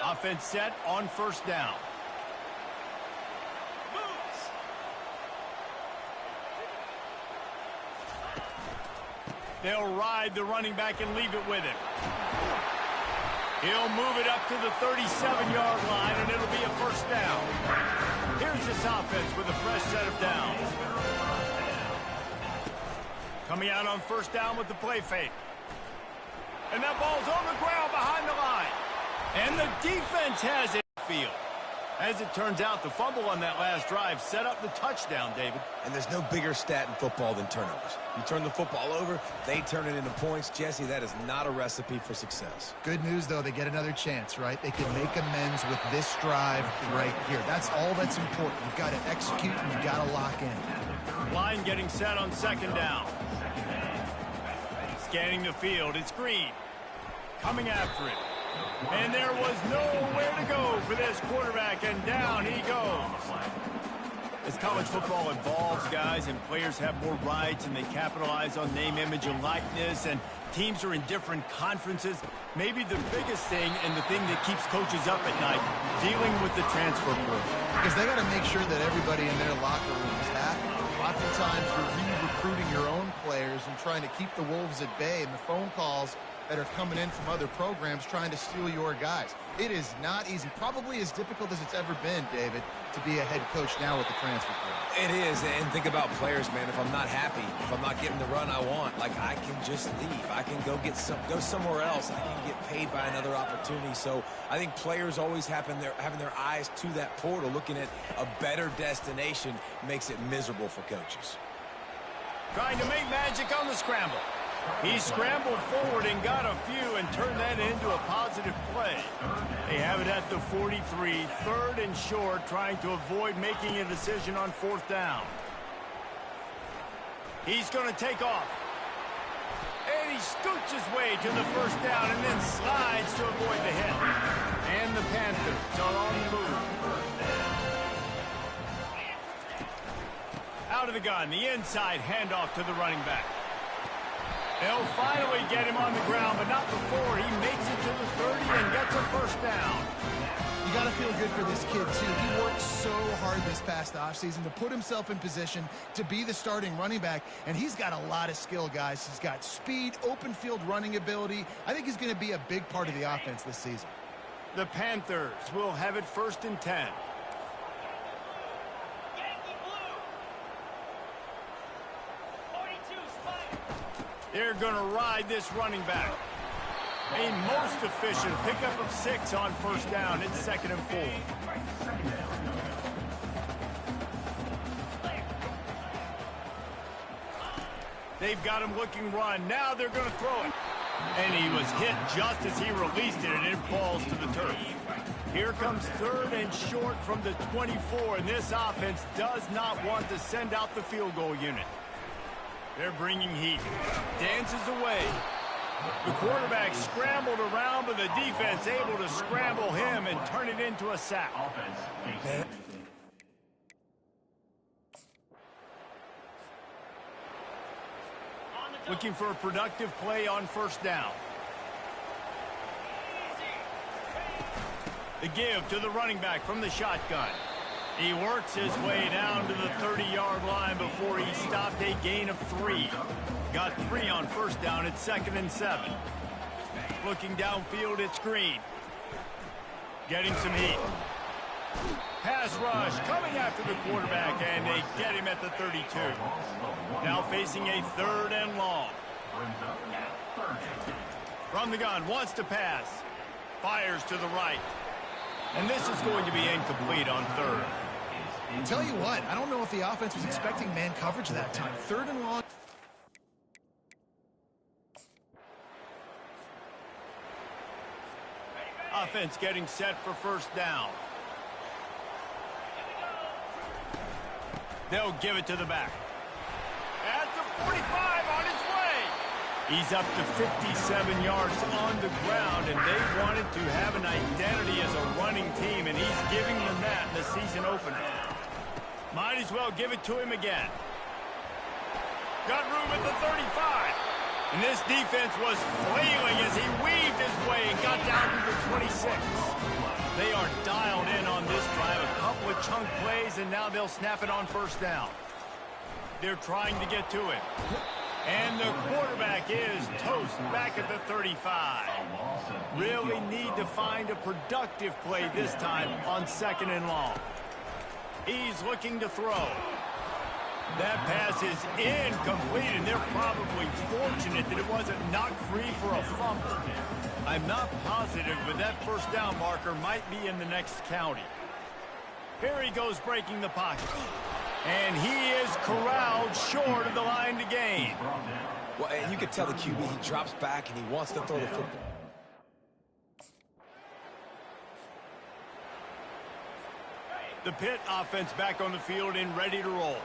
Offense set on first down. Moves. They'll ride the running back and leave it with him. He'll move it up to the 37-yard line, and it'll be a first down. Here's this offense with a fresh set of downs. Coming out on first down with the play fake. And that ball's on the ground behind the line. And the defense has it. Field. As it turns out, the fumble on that last drive set up the touchdown, David. And there's no bigger stat in football than turnovers. You turn the football over, they turn it into points. Jesse, that is not a recipe for success. Good news, though, they get another chance, right? They can make amends with this drive right here. That's all that's important. You've got to execute and you've got to lock in. Line getting set on second down. Scanning the field, it's Green. Coming after it. And there was nowhere to go for this quarterback, and down he goes. As college football evolves, guys, and players have more rights and they capitalize on name, image, and likeness, and teams are in different conferences, maybe the biggest thing and the thing that keeps coaches up at night, dealing with the transfer portal. Because they got to make sure that everybody in their locker room is happy. Oftentimes you're re-recruiting your own players and trying to keep the Wolves at bay, and the phone calls that are coming in from other programs trying to steal your guys. It is not easy. Probably as difficult as it's ever been, David, to be a head coach now with the transfer portal. It is, and think about players, man. If I'm not happy, if I'm not getting the run I want, like, I can just leave. I can go somewhere else. I can get paid by another opportunity. So I think players always having their eyes to that portal, looking at a better destination, makes it miserable for coaches. Trying to make magic on the scramble. He scrambled forward and got a few and turned that into a positive play. They have it at the 43, third and short, trying to avoid making a decision on fourth down. He's going to take off. And he scoots his way to the first down and then slides to avoid the hit. And the Panthers are on the move. Out of the gun, the inside handoff to the running back. They'll finally get him on the ground, but not before he makes it to the 30 and gets a first down. You got to feel good for this kid, too. He worked so hard this past offseason to put himself in position to be the starting running back, and he's got a lot of skill, guys. He's got speed, open field running ability. I think he's going to be a big part of the offense this season. The Panthers will have it first and 10. They're going to ride this running back. A most efficient pickup of 6 on first down. It's 2nd and 4. They've got him looking run. Now they're going to throw it. And he was hit just as he released it, and it falls to the turf. Here comes 3rd and short from the 24, and this offense does not want to send out the field goal unit. They're bringing heat. Dances away. The quarterback scrambled around, but the defense able to scramble him and turn it into a sack. Looking for a productive play on first down. The give to the running back from the shotgun. He works his way down to the 30-yard line before he stopped a gain of 3. Got 3 on first down at 2nd and 7. Looking downfield, it's Green. Getting some heat. Pass rush coming after the quarterback, and they get him at the 32. Now facing a 3rd and long. From the gun, wants to pass. Fires to the right. And this is going to be incomplete on 3rd. I'll tell you what, I don't know if the offense was expecting man coverage that time. 3rd and long. Offense getting set for first down. They'll give it to the back. At the 45 on his way. He's up to 57 yards on the ground, and they wanted to have an identity as a running team, and he's giving them that in the season opener. Might as well give it to him again. Got room at the 35. And this defense was flailing as he weaved his way and got down to the 26. They are dialed in on this drive. A couple of chunk plays, and now they'll snap it on first down. They're trying to get to it. And the quarterback is toast back at the 35. Really need to find a productive play this time on 2nd and long. He's looking to throw. That pass is incomplete, and they're probably fortunate that it wasn't knocked free for a fumble. I'm not positive, but that first down marker might be in the next county. Here he goes breaking the pocket. And he is corralled short of the line to gain. Well, and you can tell the QB, he drops back and he wants to throw the football. The Pitt offense back on the field and ready to roll.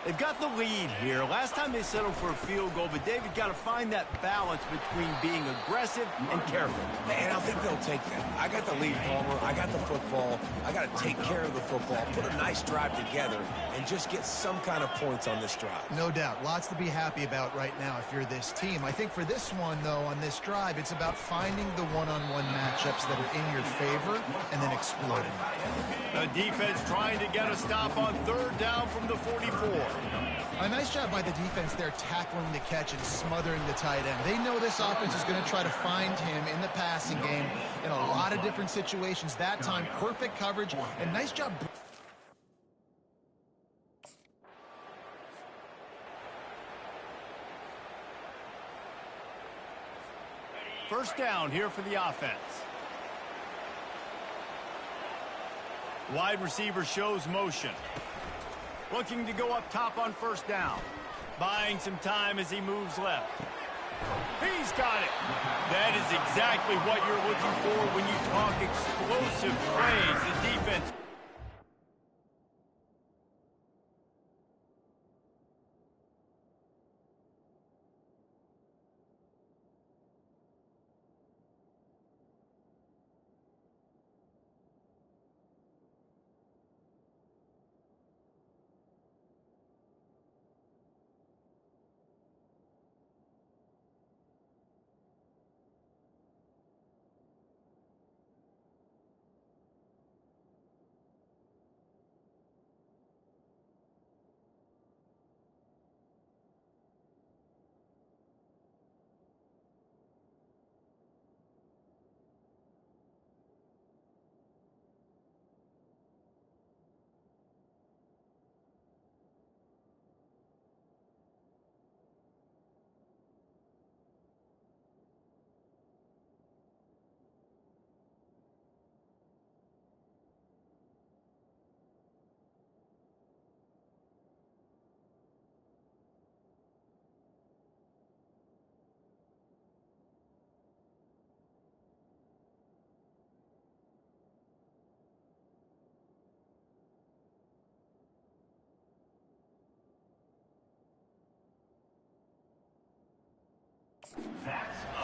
They've got the lead here. Last time they settled for a field goal, but David got to find that balance between being aggressive and careful. And I think they'll take that. I got the lead, Palmer. I got the football. I got to take care of the football, put a nice drive together, and just get some kind of points on this drive. No doubt. Lots to be happy about right now if you're this team. I think for this one, though, on this drive, it's about finding the one-on-one matchups that are in your favor and then exploiting. The defense trying to get a stop on 3rd down from the 44. A nice job by the defense there tackling the catch and smothering the tight end. They know this offense is going to try to find him in the passing game in a lot of different situations. That time, perfect coverage and nice job. First down here for the offense. Wide receiver shows motion. Looking to go up top on first down. Buying some time as he moves left. He's got it. That is exactly what you're looking for when you talk explosive plays. The defense.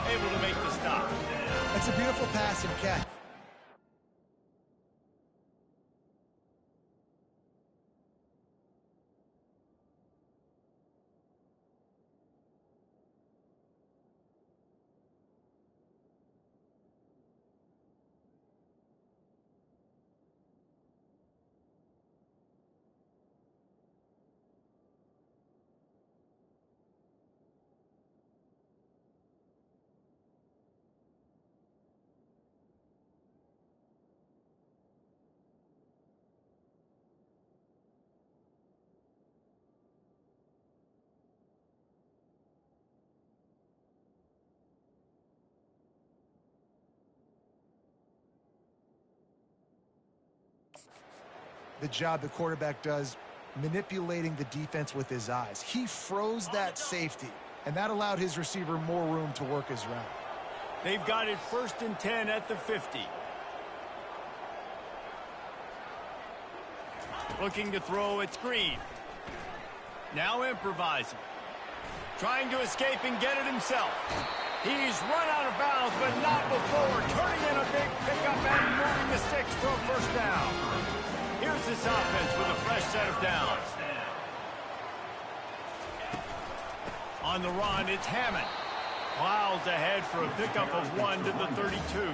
Able to make the stop. That's a beautiful pass and catch. The job the quarterback does manipulating the defense with his eyes. He froze that safety, and that allowed his receiver more room to work his route. They've got it 1st and 10 at the 50. Looking to throw at screen. Now improvising. Trying to escape and get it himself. He's run out of bounds, but not before turning in a big pickup and moving the sticks for a first down. Here's this offense with a fresh set of downs. On the run, it's Hammond. Plows ahead for a pickup of 1 to the 32.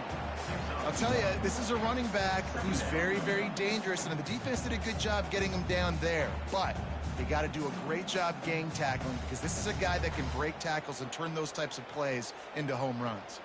I'll tell you, this is a running back who's very, very dangerous, and the defense did a good job getting him down there. But they got to do a great job gang tackling, because this is a guy that can break tackles and turn those types of plays into home runs.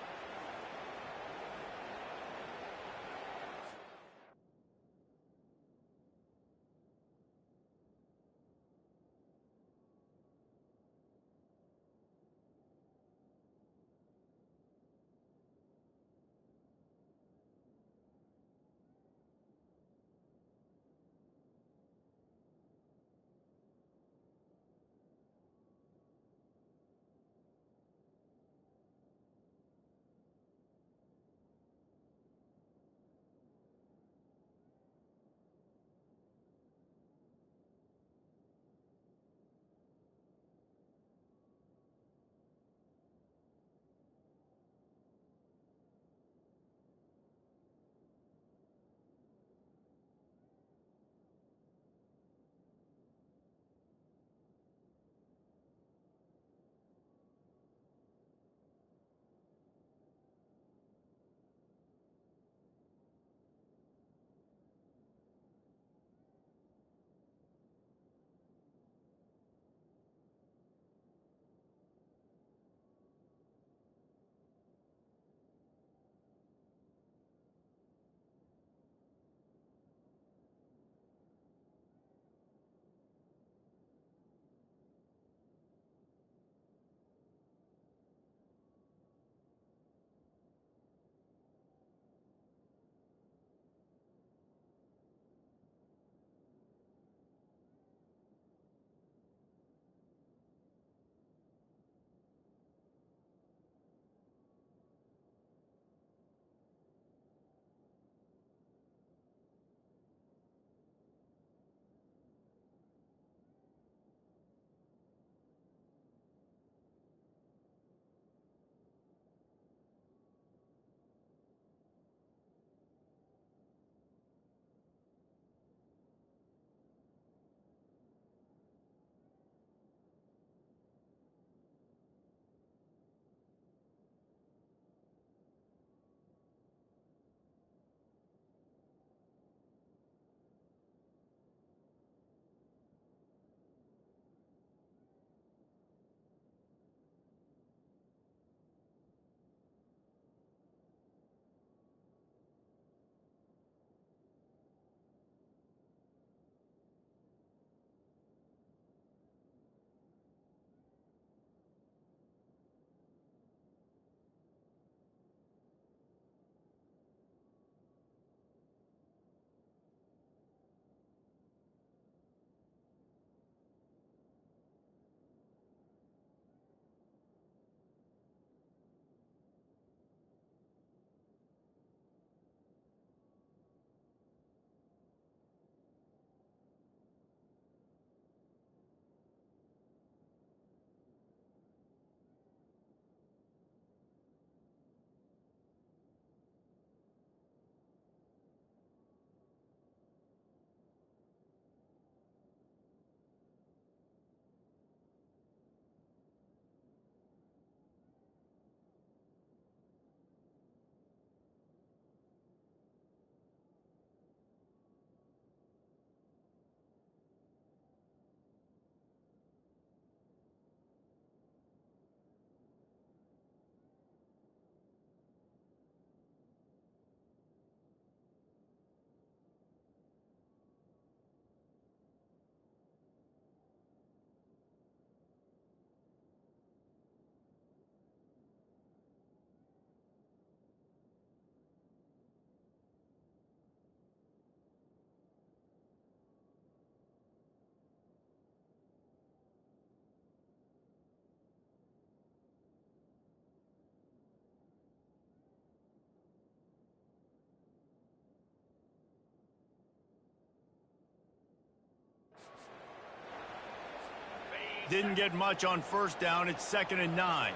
Didn't get much on first down. It's 2nd and 9.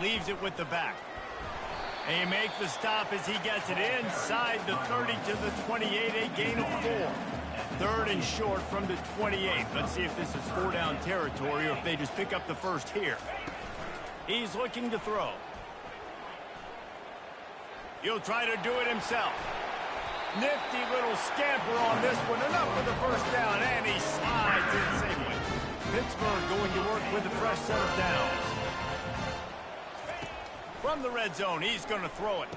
Leaves it with the back. And you make the stop as he gets it inside the 30 to the 28, a gain of 4. Third and short from the 28. Let's see if this is 4-down territory or if they just pick up the first here. He's looking to throw. He'll try to do it himself. Nifty little scamper on this one. Enough for the first down, and he slides in safely. Pittsburgh going to work with a fresh set of downs. From the red zone, he's going to throw it.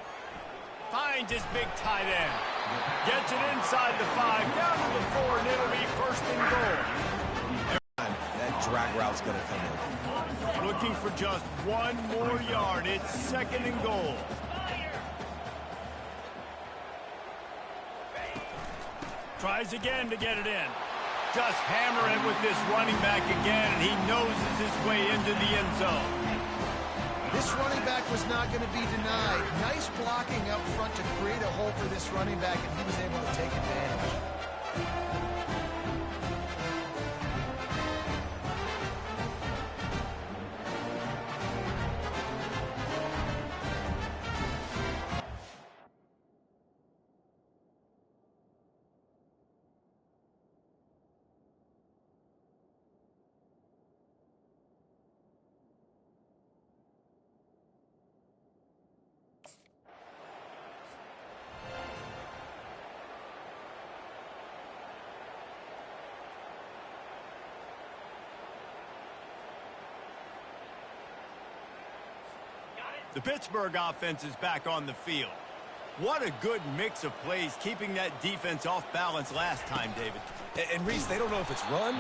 Finds his big tight end. Gets it inside the 5, down to the 4, and it'll be first and goal. That drag route's going to come in. Looking for just one more yard. It's second and goal. Tries again to get it in. Just hammer it with this running back again, and he noses his way into the end zone. This running back was not going to be denied. Nice blocking up front to create a hole for this running back, and he was able to take advantage. The Pittsburgh offense is back on the field. What a good mix of plays, keeping that defense off balance last time, David. And Reese, they don't know if it's run.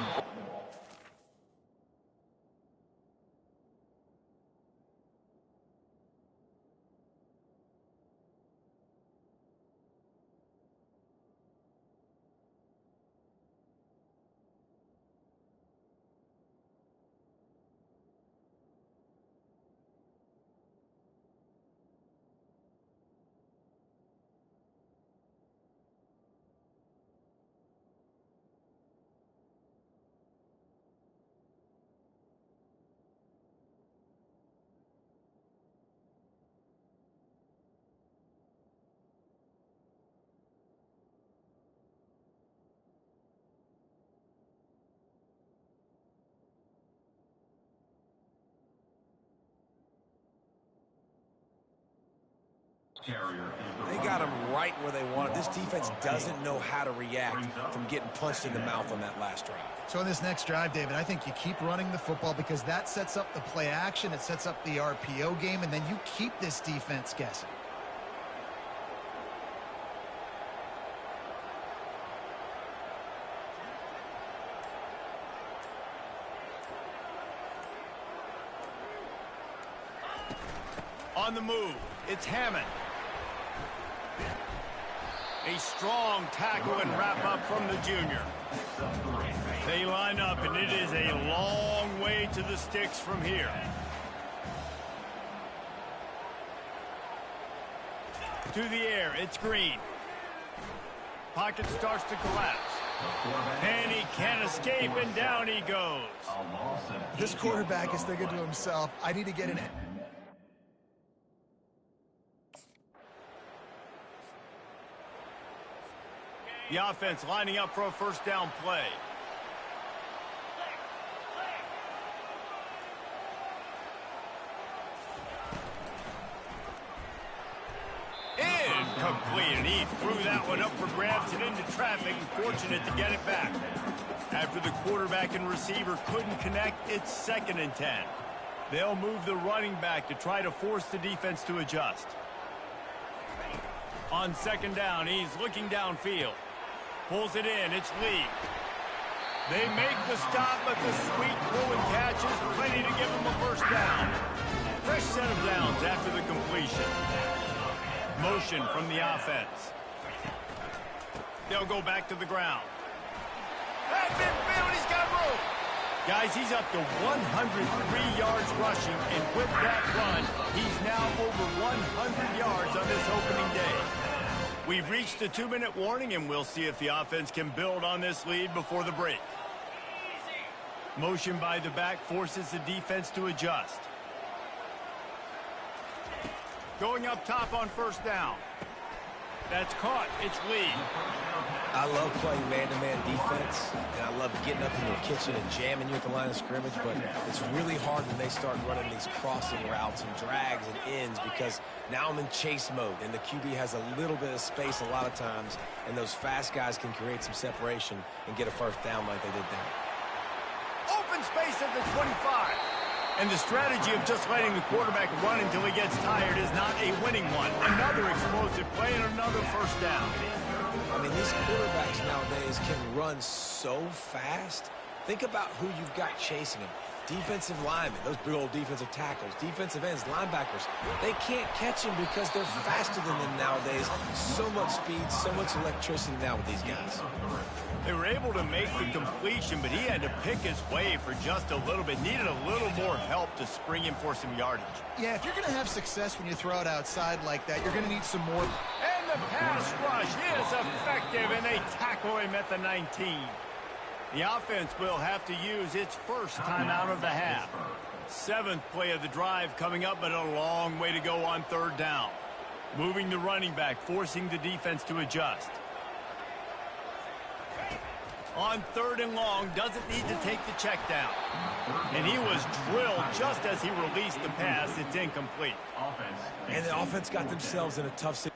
They got him right where they want it. This defense doesn't know how to react from getting punched in the mouth on that last drive. So in this next drive, David, I think you keep running the football because that sets up the play action, it sets up the RPO game, and then you keep this defense guessing. On the move, it's Hammond. A strong tackle and wrap up from the junior. They line up, and it is a long way to the sticks from here. To the air, it's Green. Pocket starts to collapse. And he can't escape, and down he goes. This quarterback is thinking to himself, I need to get in it. The offense lining up for a first down play. Incomplete, and he threw that one up for grabs and into traffic, and fortunate to get it back. After the quarterback and receiver couldn't connect, it's 2nd and 10. They'll move the running back to try to force the defense to adjust. On 2nd down, he's looking downfield. Pulls it in, it's Lee. They make the stop, but the sweet pull and catch is plenty to give them a first down. Fresh set of downs after the completion. Motion from the offense. They'll go back to the ground. At midfield, he's got room. Guys, he's up to 103 yards rushing, and with that run, he's now over 100 yards on this opening day. We've reached the 2-minute warning, and we'll see if the offense can build on this lead before the break. Motion by the back forces the defense to adjust. Going up top on first down. That's caught. It's Lee. I love playing man-to-man defense, and I love getting up in your kitchen and jamming you at the line of scrimmage, but it's really hard when they start running these crossing routes and drags and ends because now I'm in chase mode, and the QB has a little bit of space a lot of times, and those fast guys can create some separation and get a first down like they did there. Open space at the 25. And the strategy of just letting the quarterback run until he gets tired is not a winning one. Another explosive play and another first down. I mean, these quarterbacks nowadays can run so fast. Think about who you've got chasing them. Defensive linemen, those big old defensive tackles, defensive ends, linebackers. They can't catch him because they're faster than them nowadays. So much speed, so much electricity now with these guys. They were able to make the completion, but he had to pick his way for just a little bit. Needed a little more help to spring him for some yardage. Yeah, if you're going to have success when you throw it outside like that, you're going to need some more. And the pass rush is effective, and they tackle him at the 19. The offense will have to use its first timeout of the half. 7th play of the drive coming up, but a long way to go on third down. Moving the running back, forcing the defense to adjust. On 3rd and long, doesn't need to take the check down. And he was drilled just as he released the pass. It's incomplete. And the offense got themselves in a tough situation.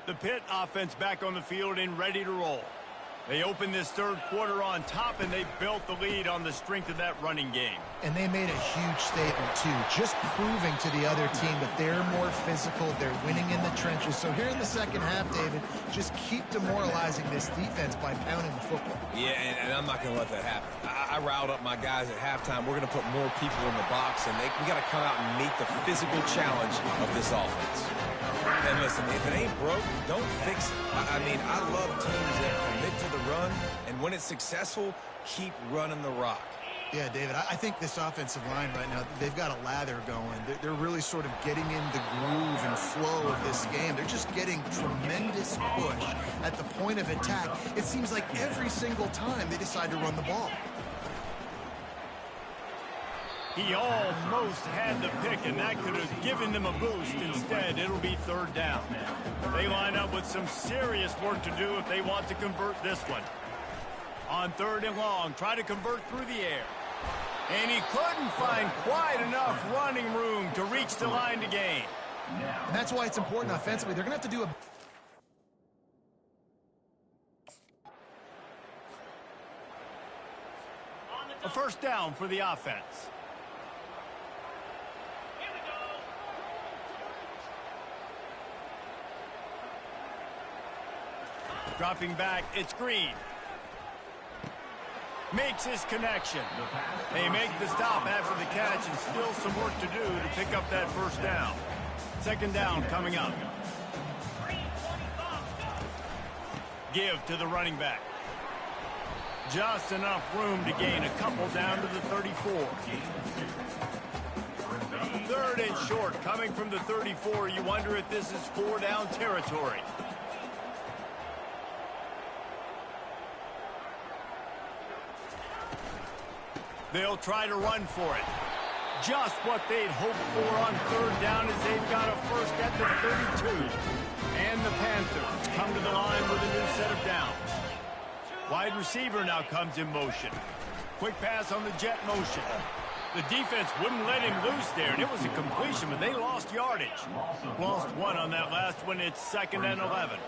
The Pitt offense back on the field and ready to roll. They opened this third quarter on top, and they built the lead on the strength of that running game. And they made a huge statement, too, just proving to the other team that they're more physical, they're winning in the trenches. So here in the second half, David, just keep demoralizing this defense by pounding the football. Yeah, and I'm not going to let that happen. I riled up my guys at halftime. We're going to put more people in the box, and we got to come out and meet the physical challenge of this offense. And listen, if it ain't broke, don't fix it. I mean, I love teams that commit to the run, and when it's successful, keep running the rock. Yeah, David, I think this offensive line right now, they've got a lather going. They're really sort of getting in the groove and flow of this game. They're just getting tremendous push at the point of attack. It seems like every single time they decide to run the ball. He almost had the pick, and that could have given them a boost. Instead, it'll be 3rd down. They line up with some serious work to do if they want to convert this one. On 3rd and long, try to convert through the air. And he couldn't find quite enough running room to reach the line to gain. And that's why it's important offensively. They're going to have to do a first down for the offense. Dropping back, it's Green. Makes his connection. They make the stop after the catch, and still some work to do to pick up that first down. 2nd down coming up. Give to the running back. Just enough room to gain a couple down to the 34. 3rd and short, coming from the 34. You wonder if this is 4-down territory. They'll try to run for it. Just what they'd hoped for on 3rd down as they've got a first at the 32. And the Panthers come to the line with a new set of downs. Wide receiver now comes in motion. Quick pass on the jet motion. The defense wouldn't let him loose there, and it was a completion, but they lost yardage. Lost one on that last one. It's 2nd and 11.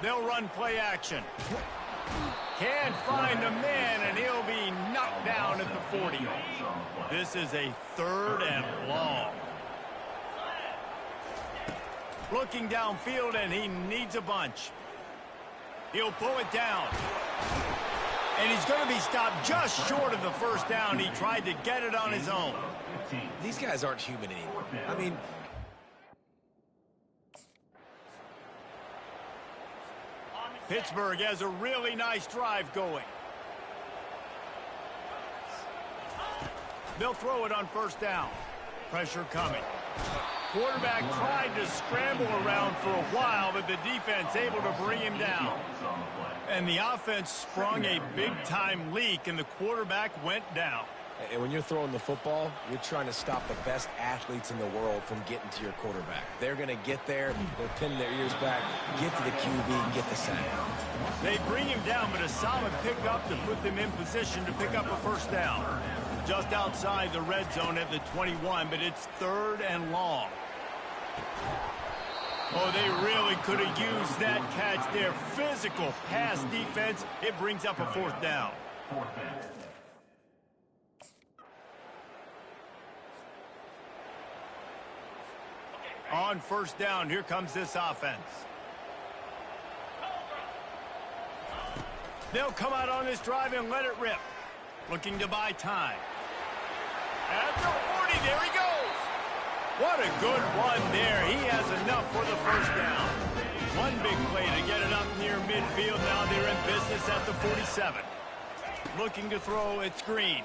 They'll run play action. Can't find a man, and he'll be knocked down at the 40. This is a 3rd and long. Looking downfield, and he needs a bunch. He'll pull it down. And he's going to be stopped just short of the first down. He tried to get it on his own. These guys aren't human anymore. I mean, Pittsburgh has a really nice drive going. They'll throw it on 1st down. Pressure coming. quarterback tried to scramble around for a while, but the defense able to bring him down. And the offense sprung a big-time leak, and the quarterback went down. And when you're throwing the football, you're trying to stop the best athletes in the world from getting to your quarterback. They're going to get there, they're pinning their ears back, get to the QB, get the sack. They bring him down, but a solid pickup to put them in position to pick up a first down. Just outside the red zone at the 21, but it's 3rd and long. Oh, they really could have used that catch there. Physical pass defense. It brings up a 4th down. On 1st down, here comes this offense. They'll come out on this drive and let it rip. Looking to buy time. At the 40, there he goes. What a good run there. He has enough for the 1st down. One big play to get it up near midfield. Now they're in business at the 47. Looking to throw, it's Green.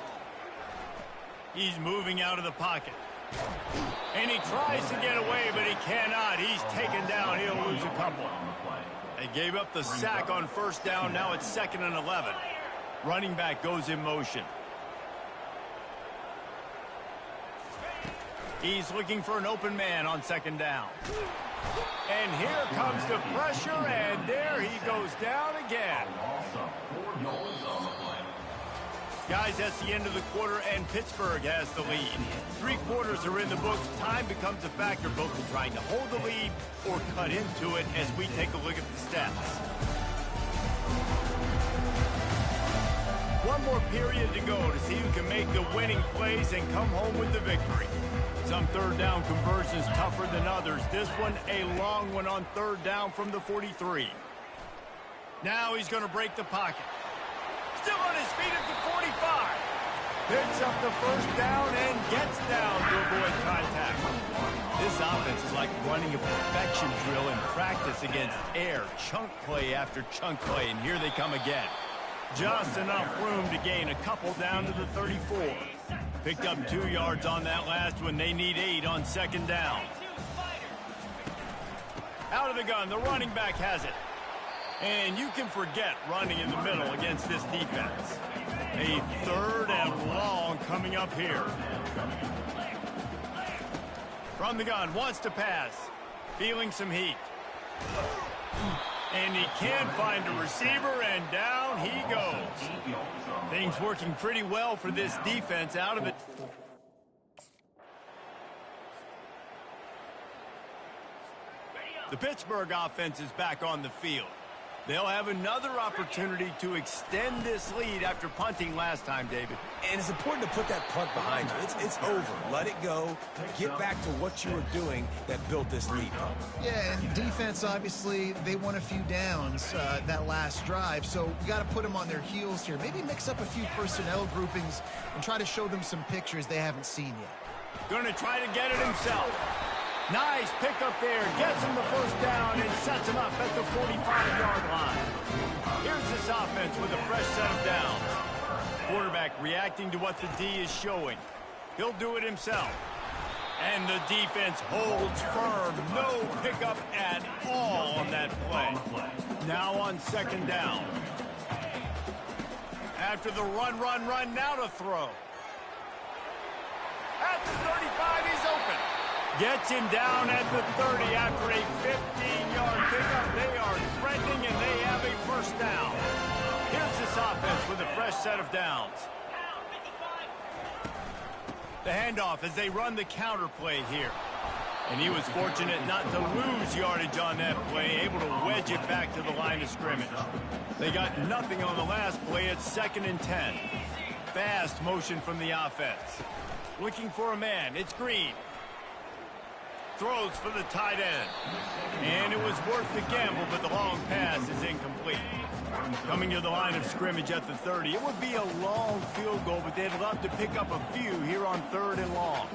He's moving out of the pocket. And he tries to get away, but he cannot. He's taken down. He'll lose a couple. They gave up the sack on 1st down. Now it's 2nd and 11. Running back goes in motion. He's looking for an open man on 2nd down. And here comes the pressure, and there he goes down again. Guys, that's the end of the quarter, and Pittsburgh has the lead. 3 quarters are in the books. Time becomes a factor, both in trying to hold the lead or cut into it as we take a look at the stats. One more period to go to see who can make the winning plays and come home with the victory. Some 3rd down conversions tougher than others. This one, a long one on 3rd down from the 43. Now he's going to break the pocket. Still on his feet at the 45. Picks up the 1st down and gets down to avoid contact. This offense is like running a perfection drill in practice against air. Chunk play after chunk play, and here they come again. Just enough room to gain a couple down to the 34. Picked up 2 yards on that last one. They need 8 on 2nd down. Out of the gun, the running back has it. And you can forget running in the middle against this defense. A 3rd and long coming up here. From the gun, wants to pass. Feeling some heat. And he can't find a receiver, and down he goes. Things working pretty well for this defense out of it. The Pittsburgh offense is back on the field. They'll have another opportunity to extend this lead after punting last time, David. And it's important to put that punt behind you. It's over. Let it go. Get back to what you were doing that built this lead. Yeah, and defense, obviously, they won a few downs that last drive, so we got to put them on their heels here. Maybe mix up a few personnel groupings and try to show them some pictures they haven't seen yet. Going to try to get it himself. Nice pickup there. Gets him the 1st down and sets him up at the 45-yard line. Here's this offense with a fresh set of downs. Quarterback reacting to what the D is showing. He'll do it himself. And the defense holds firm. No pickup at all on that play. Now on 2nd down. After the run, now to throw. At the 35, he's open. Gets him down at the 30 after a 15-yard pickup. They are threatening, and they have a 1st down. Here's this offense with a fresh set of downs. The handoff as they run the counter play here. And he was fortunate not to lose yardage on that play, able to wedge it back to the line of scrimmage. They got nothing on the last play. It's 2nd and 10. Fast motion from the offense. Looking for a man. It's Green. Throws for the tight end. And it was worth the gamble, but the long pass is incomplete. Coming to the line of scrimmage at the 30. It would be a long field goal, but they'd love to pick up a few here on 3rd and long.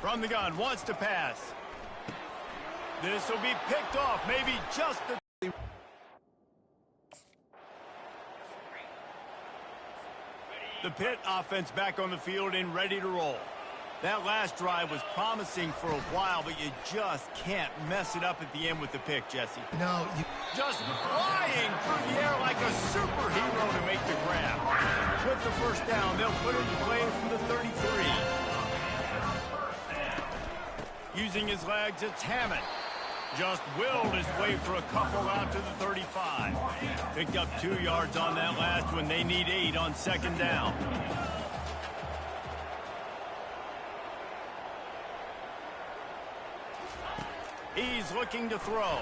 From the gun, wants to pass. This will be picked off, maybe just the... The Pitt offense back on the field and ready to roll. That last drive was promising for a while, but you just can't mess it up at the end with the pick, Jesse. No, Just flying through the air like a superhero to make the grab. With the first down, they'll put it in play from the 33. Using his legs, it's Hammond. Just willed his way for a couple out to the 35. Picked up 2 yards on that last one. They need 8 on second down. He's looking to throw.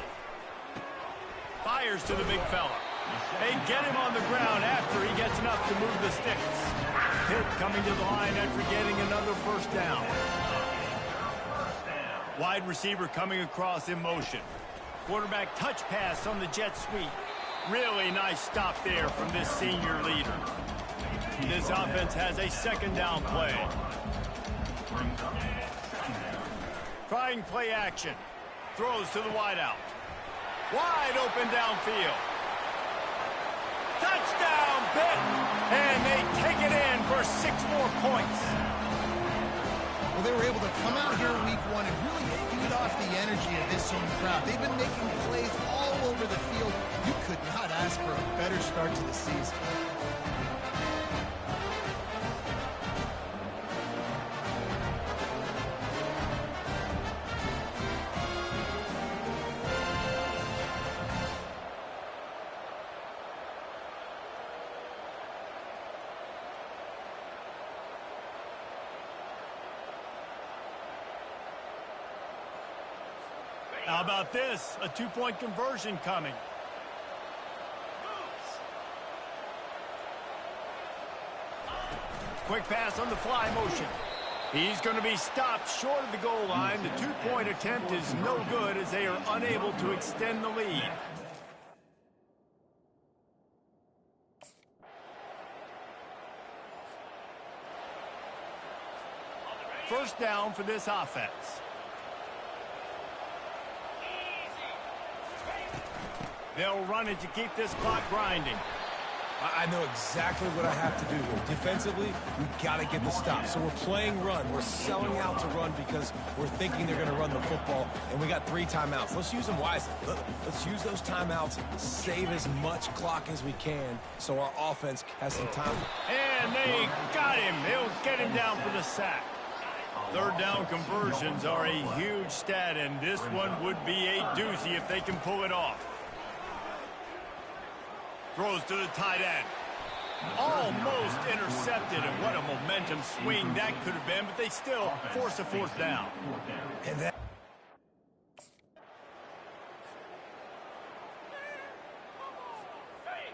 Fires to the big fella. They get him on the ground after he gets enough to move the sticks. Pitt coming to the line after getting another first down. Wide receiver coming across in motion. Quarterback touch pass on the jet sweep. Really nice stop there from this senior leader. This offense has a second down play. Trying play action. Throws to the wideout. Wide open downfield. Touchdown, Pitt! And they take it in for 6 more points. well, they were able to come out here week 1 and really feed off the energy of this home crowd. They've been making plays all over the field. You could not ask for a better start to the season. How about this? A 2-point conversion coming. Quick pass on the fly motion. He's going to be stopped short of the goal line. The 2-point attempt is no good as they are unable to extend the lead. First down for this offense. They'll run it to keep this clock grinding. I know exactly what I have to do here. Defensively, we've got to get the stop. So we're playing run. We're selling out to run because we're thinking they're going to run the football, and we got 3 timeouts. Let's use them wisely. Let's use those timeouts, save as much clock as we can so our offense has some time. And they got him. They'll get him down for the sack. Third down conversions are a huge stat, and this one would be a doozy if they can pull it off. Throws to the tight end. Almost intercepted, and what a momentum swing that could have been, but they still force a 4th down. And that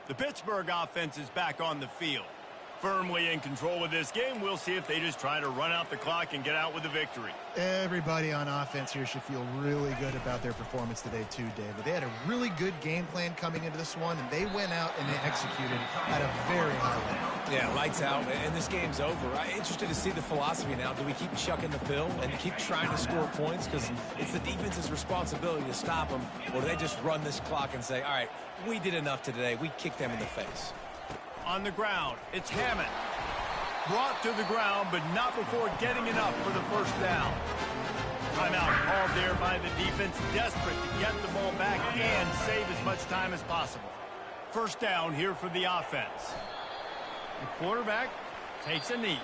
The Pittsburgh offense is back on the field. Firmly in control of this game. We'll see if they just try to run out the clock and get out with the victory. Everybody on offense here should feel really good about their performance today too, David. They had a really good game plan coming into this one, and they went out and they executed at a very high level. Yeah, lights out, and this game's over. I'm interested to see the philosophy now. Do we keep chucking the pill and keep trying to score points? Because it's the defense's responsibility to stop them, or do they just run this clock and say, all right, we did enough today. We kicked them in the face. On the ground, it's Hammond. Brought to the ground, but not before getting enough for the first down. Timeout called there by the defense, desperate to get the ball back and save as much time as possible. First down here for the offense. The quarterback takes a knee.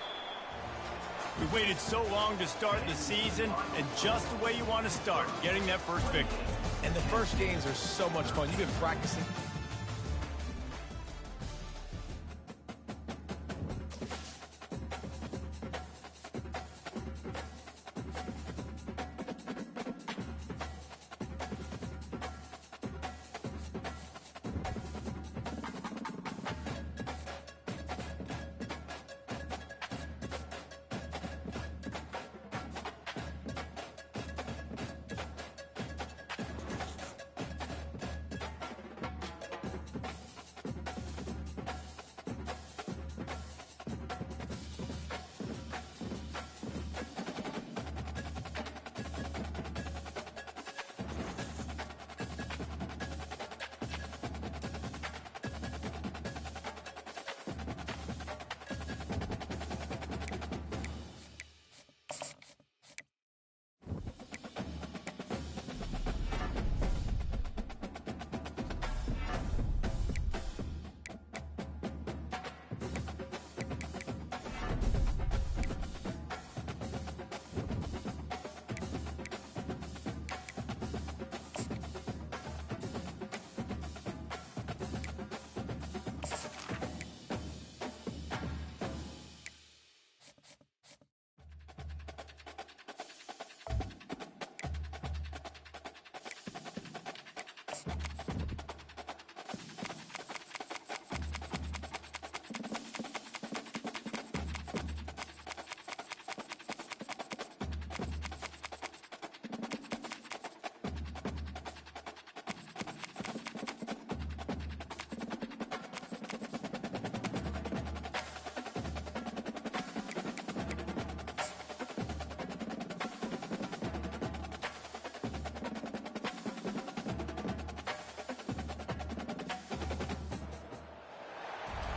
We waited so long to start the season, and just the way you want to start, getting that first victory. And the first games are so much fun. You've been practicing.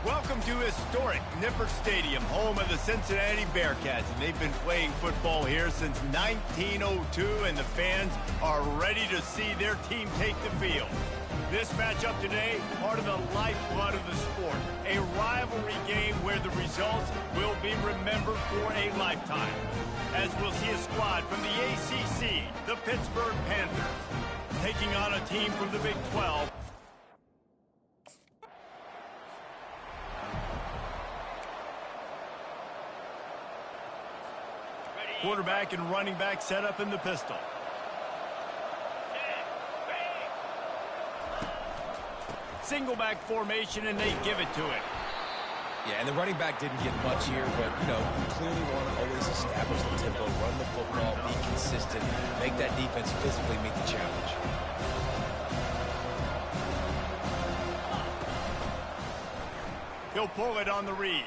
Welcome to historic Nippert Stadium, home of the Cincinnati Bearcats, and they've been playing football here since 1902, and the fans are ready to see their team take the field. This matchup today, part of the lifeblood of the sport, a rivalry game where the results will be remembered for a lifetime. As we'll see a squad from the ACC, the Pittsburgh Panthers, taking on a team from the Big 12. Quarterback and running back set up in the pistol. Single back formation, and they give it to him. Yeah, and the running back didn't get much here, but, you clearly want to always establish the tempo, run the football, be consistent, make that defense physically meet the challenge. He'll pull it on the read.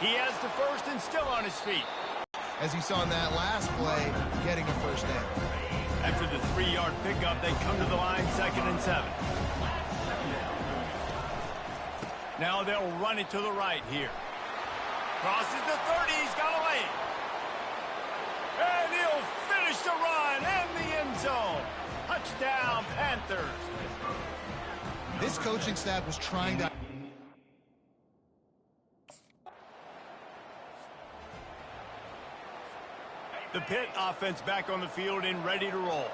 He has the first and still on his feet. As you saw in that last play, getting a first down. After the 3-yard pickup, they come to the line, 2nd and 7. Now they'll run it to the right here. Crosses the 30, he's got a lane. And he'll finish the run in the end zone. Touchdown, Panthers. This coaching staff was trying to... The Pitt offense back on the field and ready to roll.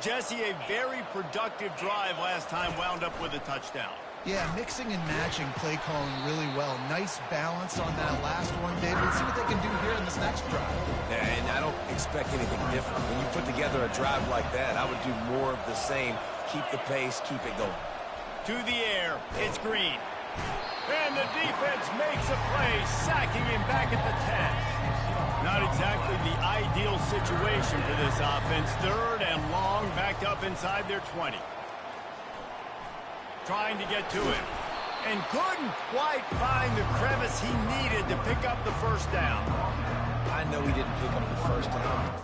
Jesse, a very productive drive last time, wound up with a touchdown. Yeah, mixing and matching play calling really well. Nice balance on that last one, David. Let's see what they can do here in this next drive. Yeah, and I don't expect anything different. When you put together a drive like that, I would do more of the same. Keep the pace, keep it going. To the air, it's Green. And the defense makes a play, sacking him back at the 10. Not exactly the ideal situation for this offense. 3rd and long, backed up inside their 20. Trying to get to it. And couldn't quite find the crevice he needed to pick up the first down. I know he didn't pick up the first down.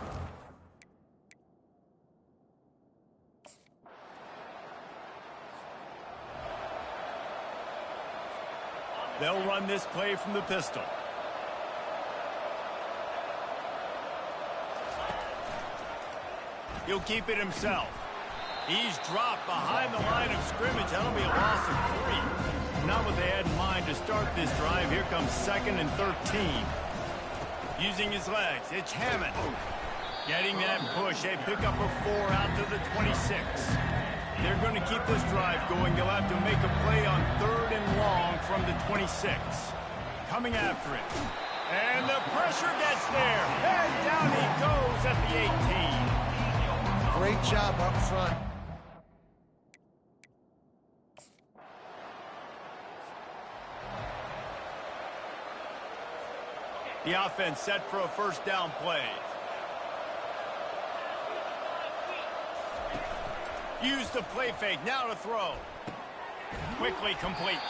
They'll run this play from the pistol. He'll keep it himself. He's dropped behind the line of scrimmage. That'll be a loss of 3. Not what they had in mind to start this drive. Here comes 2nd and 13. Using his legs, it's Hammond. Getting that push. They pick up a 4 out to the 26. They're going to keep this drive going. They'll have to make a play on 3rd and long from the 26. Coming after it. And the pressure gets there. And down he goes at the 18. Great job up front. The offense set for a first down play. Use the play fake, now to throw. Quickly complete.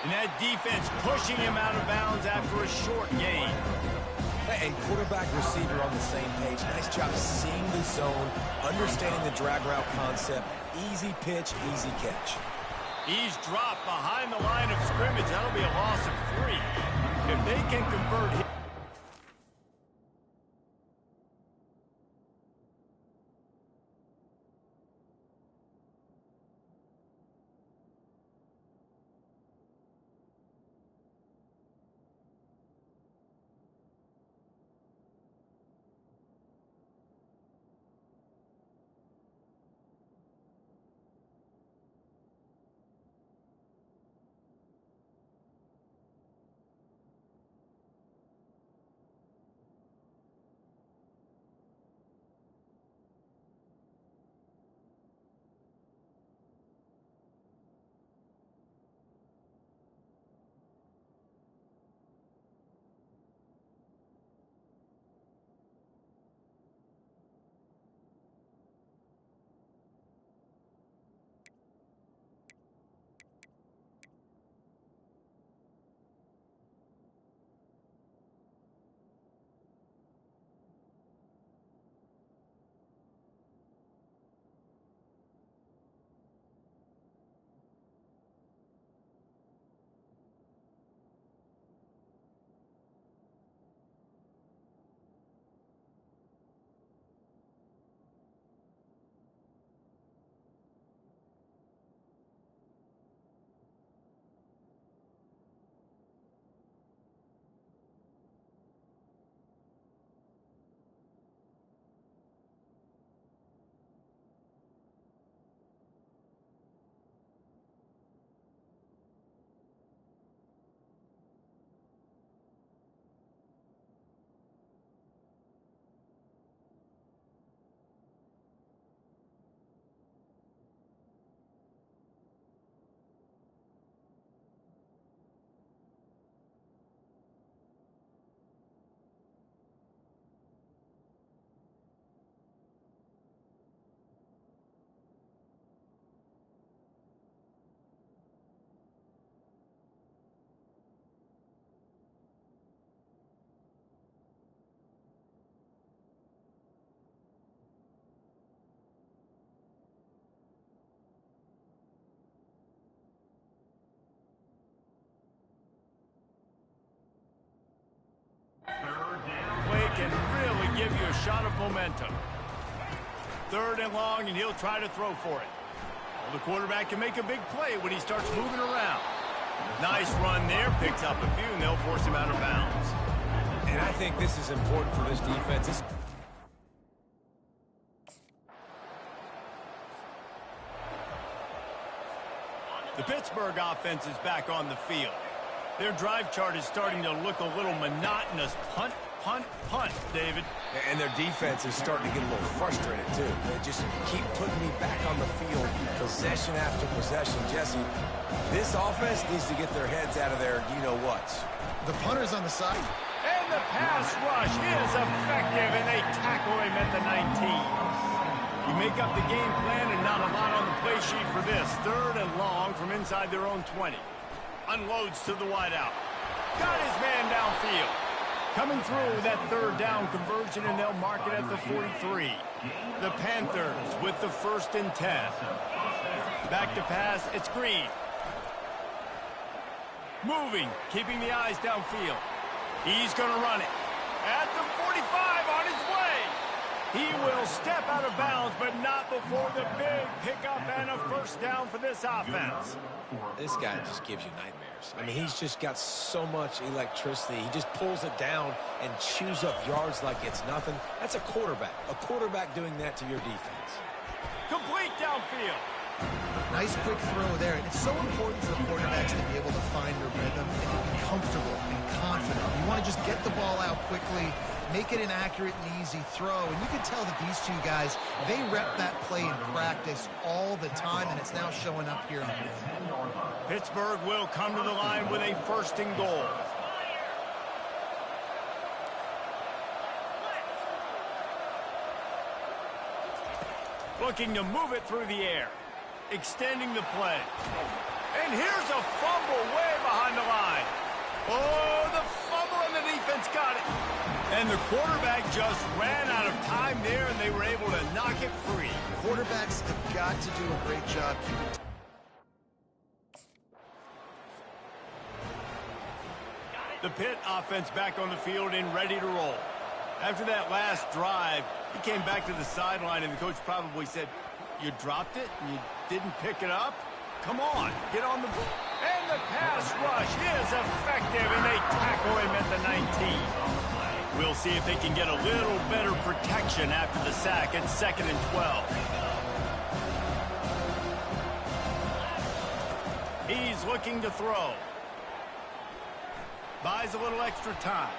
And that defense pushing him out of bounds after a short gain. And quarterback receiver on the same page. Nice job seeing the zone, understanding the drag route concept. Easy pitch, easy catch. He's dropped behind the line of scrimmage. That'll be a loss of 3. If they can convert him. you a shot of momentum. 3rd and long, and he'll try to throw for it. Well, the quarterback can make a big play when he starts moving around. Nice run there, picks up a few, and they'll force him out of bounds. And I think this is important for this defense. The Pittsburgh offense is back on the field. Their drive chart is starting to look a little monotonous. Punt, punt, punt, David. And their defense is starting to get a little frustrated, too. They just keep putting me back on the field, possession after possession. Jesse, this offense needs to get their heads out of their you-know-whats. The punter's on the side. And the pass rush is effective, and they tackle him at the 19. You make up the game plan and not a lot on the play sheet for this. 3rd and long from inside their own 20. Unloads to the wideout. Got his man downfield. Coming through with that 3rd down conversion, and they'll mark it at the 43. The Panthers with the 1st and 10. Back to pass, it's Green. Moving, keeping the eyes downfield. He's going to run it. At the 45 on his way. He will step out of bounds, but not before the big pickup and a 1st down for this offense. This guy just gives you nightmares. I mean, he's just got so much electricity. He just pulls it down and chews up yards like it's nothing. That's a quarterback. A quarterback doing that to your defense. Complete downfield. Nice quick throw there. And it's so important for quarterbacks to be able to find their rhythm and be comfortable and confident. You want to just get the ball out quickly, make it an accurate and easy throw. And you can tell that these two guys, they rep that play in practice all the time, and it's now showing up here. Pittsburgh will come to the line with a 1st and goal. Looking to move it through the air. Extending the play. And here's a fumble way behind the line. Oh, the fumble, and the defense got it. And the quarterback just ran out of time there, and they were able to knock it free. Quarterbacks have got to do a great job keeping. The Pitt offense back on the field and ready to roll. After that last drive, he came back to the sideline, and the coach probably said, "You dropped it? You didn't pick it up? Come on, get on the ball." And the pass rush is effective, and they tackle him at the 19. We'll see if they can get a little better protection after the sack at 2nd and 12. He's looking to throw. Buys a little extra time.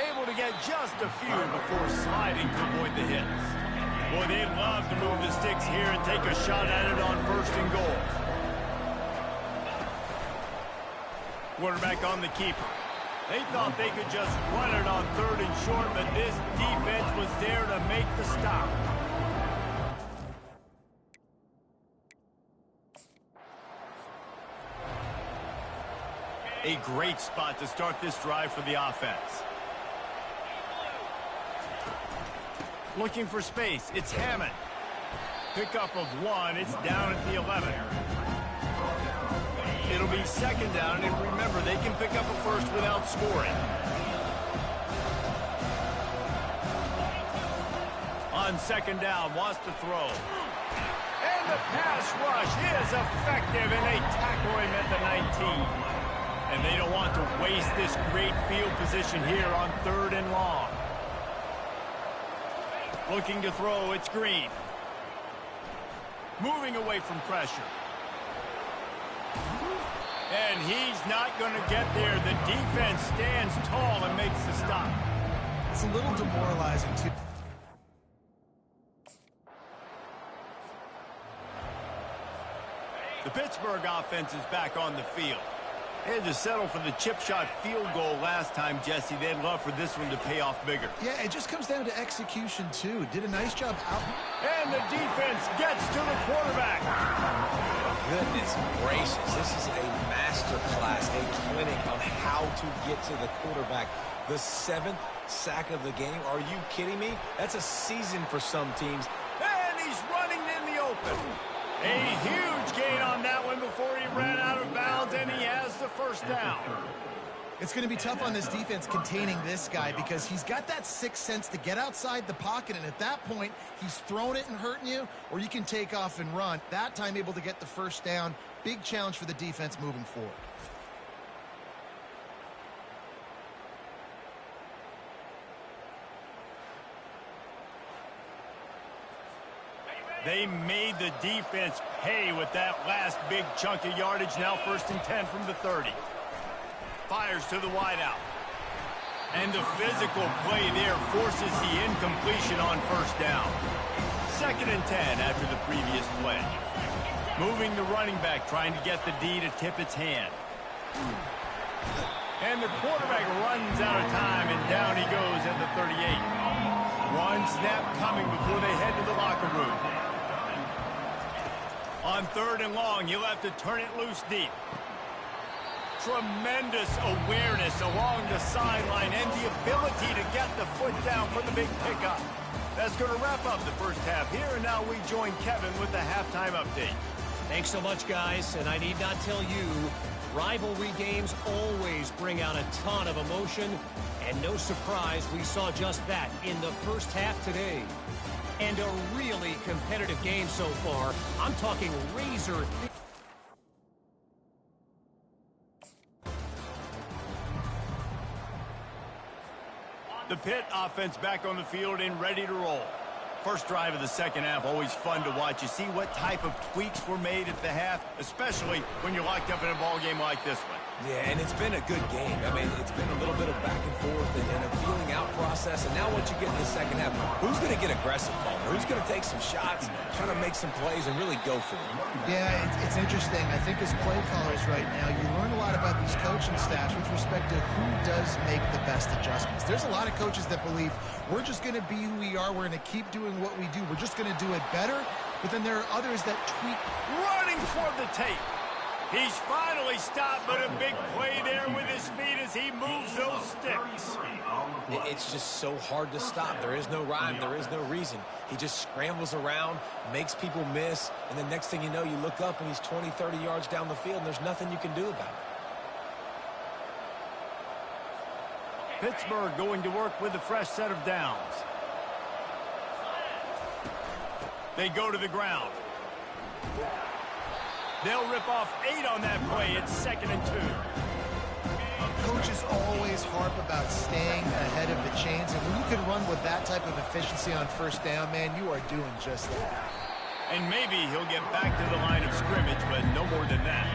Able to get just a few before sliding to avoid the hits. Boy, they'd love to move the sticks here and take a shot at it on 1st and goal. Quarterback on the keeper. They thought they could just run it on 3rd and short, but this defense was there to make the stop. A great spot to start this drive for the offense. Looking for space, it's Hammond. Pickup of 1, it's down at the 11. It'll be 2nd down, and remember, they can pick up a 1st without scoring. On 2nd down, wants to throw. And the pass rush is effective, and they tackle him at the 19. And they don't want to waste this great field position here on 3rd and long. Looking to throw, it's Green. Moving away from pressure. And he's not going to get there. The defense stands tall and makes the stop. It's a little demoralizing, too. The Pittsburgh offense is back on the field. They had to settle for the chip shot field goal last time, Jesse. They'd love for this one to pay off bigger. Yeah, it just comes down to execution, too. Did a nice job out. And the defense gets to the quarterback. Goodness gracious, this is a master class, a clinic on how to get to the quarterback. The 7th sack of the game. Are you kidding me? That's a season for some teams. And he's running in the open. A huge gain on that one before he ran out of bounds, and he has the 1st down. It's going to be tough on this defense containing this guy because he's got that sixth sense to get outside the pocket, and at that point, he's throwing it and hurting you, or you can take off and run. That time able to get the first down. Big challenge for the defense moving forward. They made the defense pay with that last big chunk of yardage. Now 1st and 10 from the 30. Fires to the wideout. And the physical play there forces the incompletion on 1st down. 2nd and 10 after the previous play. Moving the running back, trying to get the D to tip its hand. And the quarterback runs out of time, and down he goes at the 38. One snap coming before they head to the locker room. On 3rd and long, you'll have to turn it loose deep. Tremendous awareness along the sideline and the ability to get the foot down for the big pickup. That's going to wrap up the first half here, and now we join Kevin with the halftime update. Thanks so much, guys, and I need not tell you, rivalry games always bring out a ton of emotion, and no surprise we saw just that in the first half today. And a really competitive game so far. I'm talking razor thin. The Pitt offense back on the field and ready to roll. First drive of the second half, always fun to watch. You see what type of tweaks were made at the half, especially when you're locked up in a ball game like this one. Yeah, and it's been a good game. I mean, it's been a little bit of back and forth and a feeling out process. And now once you get in the second half, who's going to get aggressive, Palmer? Who's going to take some shots, try to make some plays, and really go for it? Yeah, it's interesting. I think as play callers right now, you learn a lot about these coaching staffs with respect to who does make the best adjustments. There's a lot of coaches that believe we're just going to be who we are. We're going to keep doing what we do. We're just going to do it better. But then there are others that tweak. Running for the tape. He's finally stopped, but a big play there with his feet as he moves those sticks. It's just so hard to stop. There is no rhyme. There is no reason. He just scrambles around, makes people miss, and the next thing you know, you look up and he's 20, 30 yards down the field, and there's nothing you can do about it. Pittsburgh going to work with a fresh set of downs. They go to the ground. They'll rip off 8 on that play. It's 2nd and 2. Coaches always harp about staying ahead of the chains, and when you can run with that type of efficiency on 1st down, man, you are doing just that. And maybe he'll get back to the line of scrimmage, but no more than that.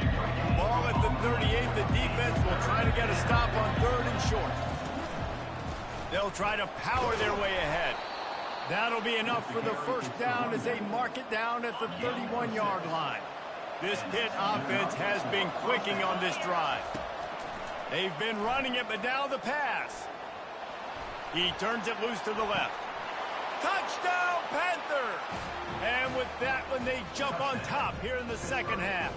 Ball at the 38. The defense will try to get a stop on 3rd and short. They'll try to power their way ahead. That'll be enough for the first down as they mark it down at the 31-yard line. This Pitt offense has been clicking on this drive. They've been running it, but now the pass. He turns it loose to the left. Touchdown, Panthers! And with that one, they jump on top here in the second half.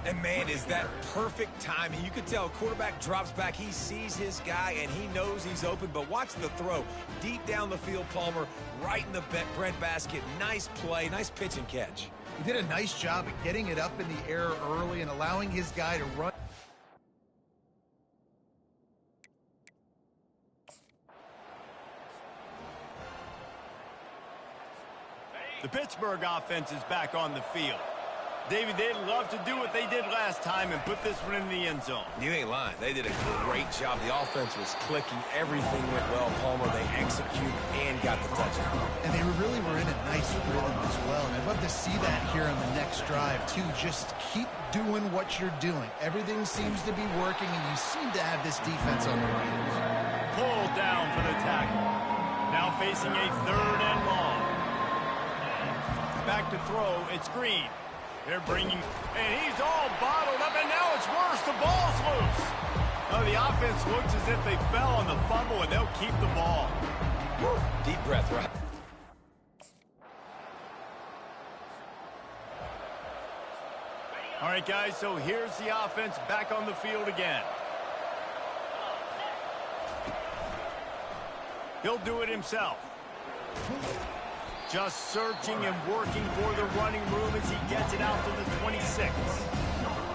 And, man, is that perfect timing. You can tell quarterback drops back. He sees his guy, and he knows he's open. But watch the throw. Deep down the field, Palmer, right in the breadbasket. Nice play, nice pitch and catch. He did a nice job of getting it up in the air early and allowing his guy to run. The Pittsburgh offense is back on the field. David, they'd love to do what they did last time and put this one in the end zone. You ain't lying. They did a great job. The offense was clicking. Everything went well, Palmer. They executed and got the touchdown. And they really were in a nice rhythm as well. And I'd love to see that here on the next drive, too. Just keep doing what you're doing. Everything seems to be working, and you seem to have this defense on their heels. Pulled down for the tackle. Now facing a 3rd and long. Back to throw. It's Green. They're bringing, and he's all bottled up, and now it's worse. The ball's loose. Oh, the offense looks as if they fell on the fumble, and they'll keep the ball. Woo. Deep breath, right? All right, guys, so here's the offense back on the field again. He'll do it himself. Just searching and working for the running room as he gets it out to the 26.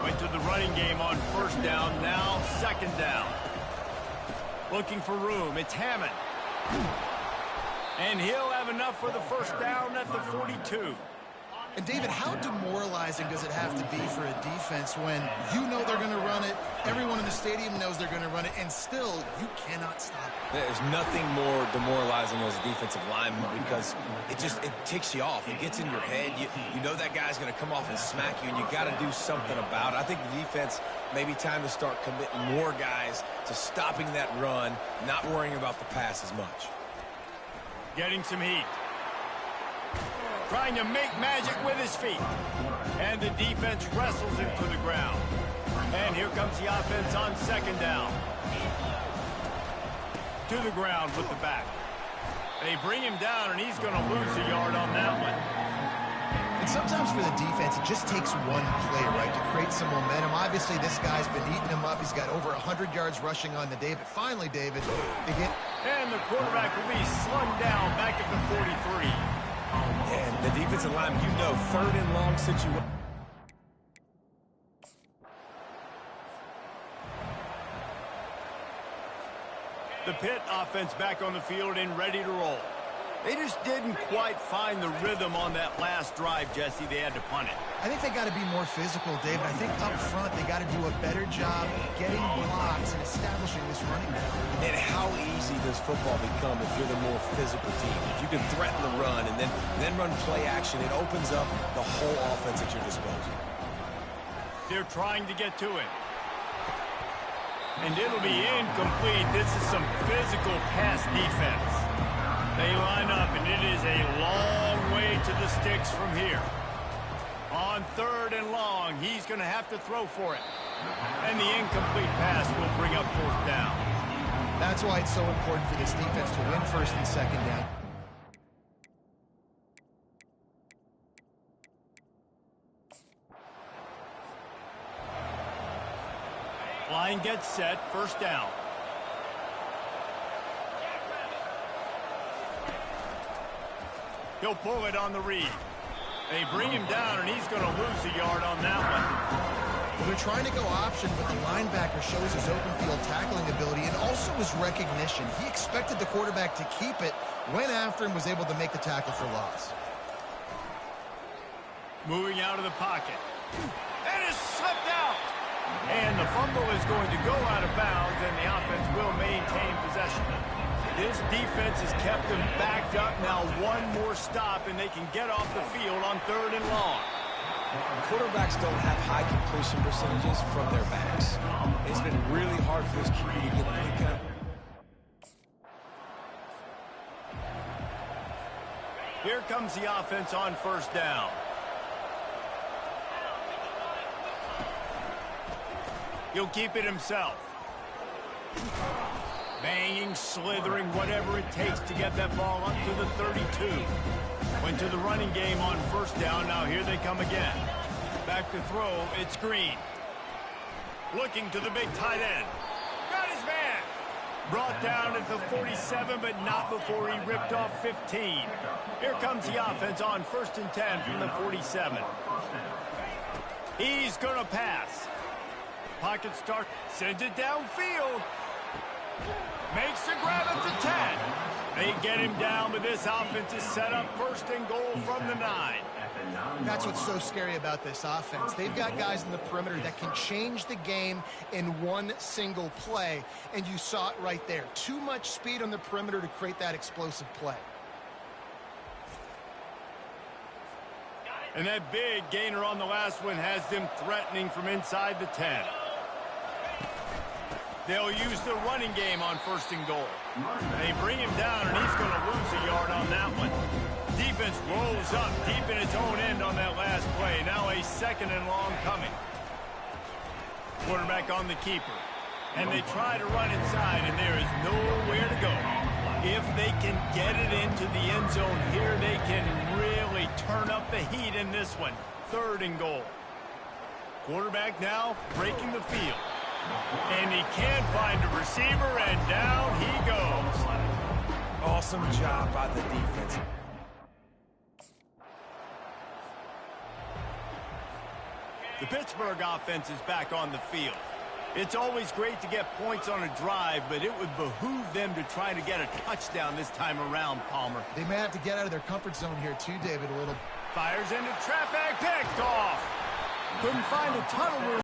Went to the running game on 1st down. Now second down. Looking for room. It's Hammond. And he'll have enough for the first down at the 42. And, David, how demoralizing does it have to be for a defense when you know they're going to run it, everyone in the stadium knows they're going to run it, and still you cannot stop it? There's nothing more demoralizing as a defensive lineman because it ticks you off. It gets in your head. You know that guy's going to come off and smack you, and you got to do something about it. I think the defense maybe time to start committing more guys to stopping that run, not worrying about the pass as much. Getting some heat. Trying to make magic with his feet. And the defense wrestles him to the ground. And here comes the offense on second down. To the ground with the back. They bring him down, and he's going to lose a yard on that one. And sometimes for the defense, it just takes one play, right, to create some momentum. Obviously, this guy's been eating him up. He's got over 100 yards rushing on the day. But finally, David, they get... And the quarterback will be slung down back at the 43. And the defensive line, you know, third and long situation. The Pitt offense back on the field and ready to roll. They just didn't quite find the rhythm on that last drive, Jesse. They had to punt it. I think they got to be more physical, David. I think up front they got to do a better job getting blocks and establishing this running back. And how easy does football become if you're the more physical team? If you can threaten the run and then run play action, it opens up the whole offense at your disposal. They're trying to get to it. And it'll be incomplete. This is some physical pass defense. They line up, and it is a long way to the sticks from here. On third and long, he's going to have to throw for it. And the incomplete pass will bring up fourth down. That's why it's so important for this defense to win first and second down. Line gets set, first down. He'll pull it on the read. They bring him down, and he's going to lose a yard on that one. Well, they're trying to go option, but the linebacker shows his open field tackling ability and also his recognition. He expected the quarterback to keep it, went after him, was able to make the tackle for loss. Moving out of the pocket. And it's slipped out. And the fumble is going to go out of bounds, and the offense will maintain possession. This defense has kept them backed up. Now one more stop, and they can get off the field on third and long. Quarterbacks don't have high completion percentages from their backs. It's been really hard for this QB to get any kind of... Here comes the offense on first down. He'll keep it himself. Banging, slithering, whatever it takes to get that ball up to the 32. Went to the running game on first down. Now here they come again. Back to throw. It's Green. Looking to the big tight end. Got his man. Brought down at the 47, but not before he ripped off 15. Here comes the offense on first and 10 from the 47. He's going to pass. Pocket start. Sends it downfield. Makes the grab at the 10. They get him down, but this offense is set up first and goal from the 9. That's what's so scary about this offense. They've got guys in the perimeter that can change the game in one single play, and you saw it right there. Too much speed on the perimeter to create that explosive play. And that big gainer on the last one has them threatening from inside the 10. They'll use the running game on first and goal. They bring him down, and he's going to lose a yard on that one. Defense rolls up deep in its own end on that last play. Now a second and long coming. Quarterback on the keeper. And they try to run inside, and there is nowhere to go. If they can get it into the end zone here, they can really turn up the heat in this one. Third and goal. Quarterback now breaking the field. And he can't find a receiver, and down he goes. Awesome job by the defense. The Pittsburgh offense is back on the field. It's always great to get points on a drive, but it would behoove them to try to get a touchdown this time around, Palmer. They may have to get out of their comfort zone here too, David, a little. Fires into traffic, picked off. Couldn't find a ton of room.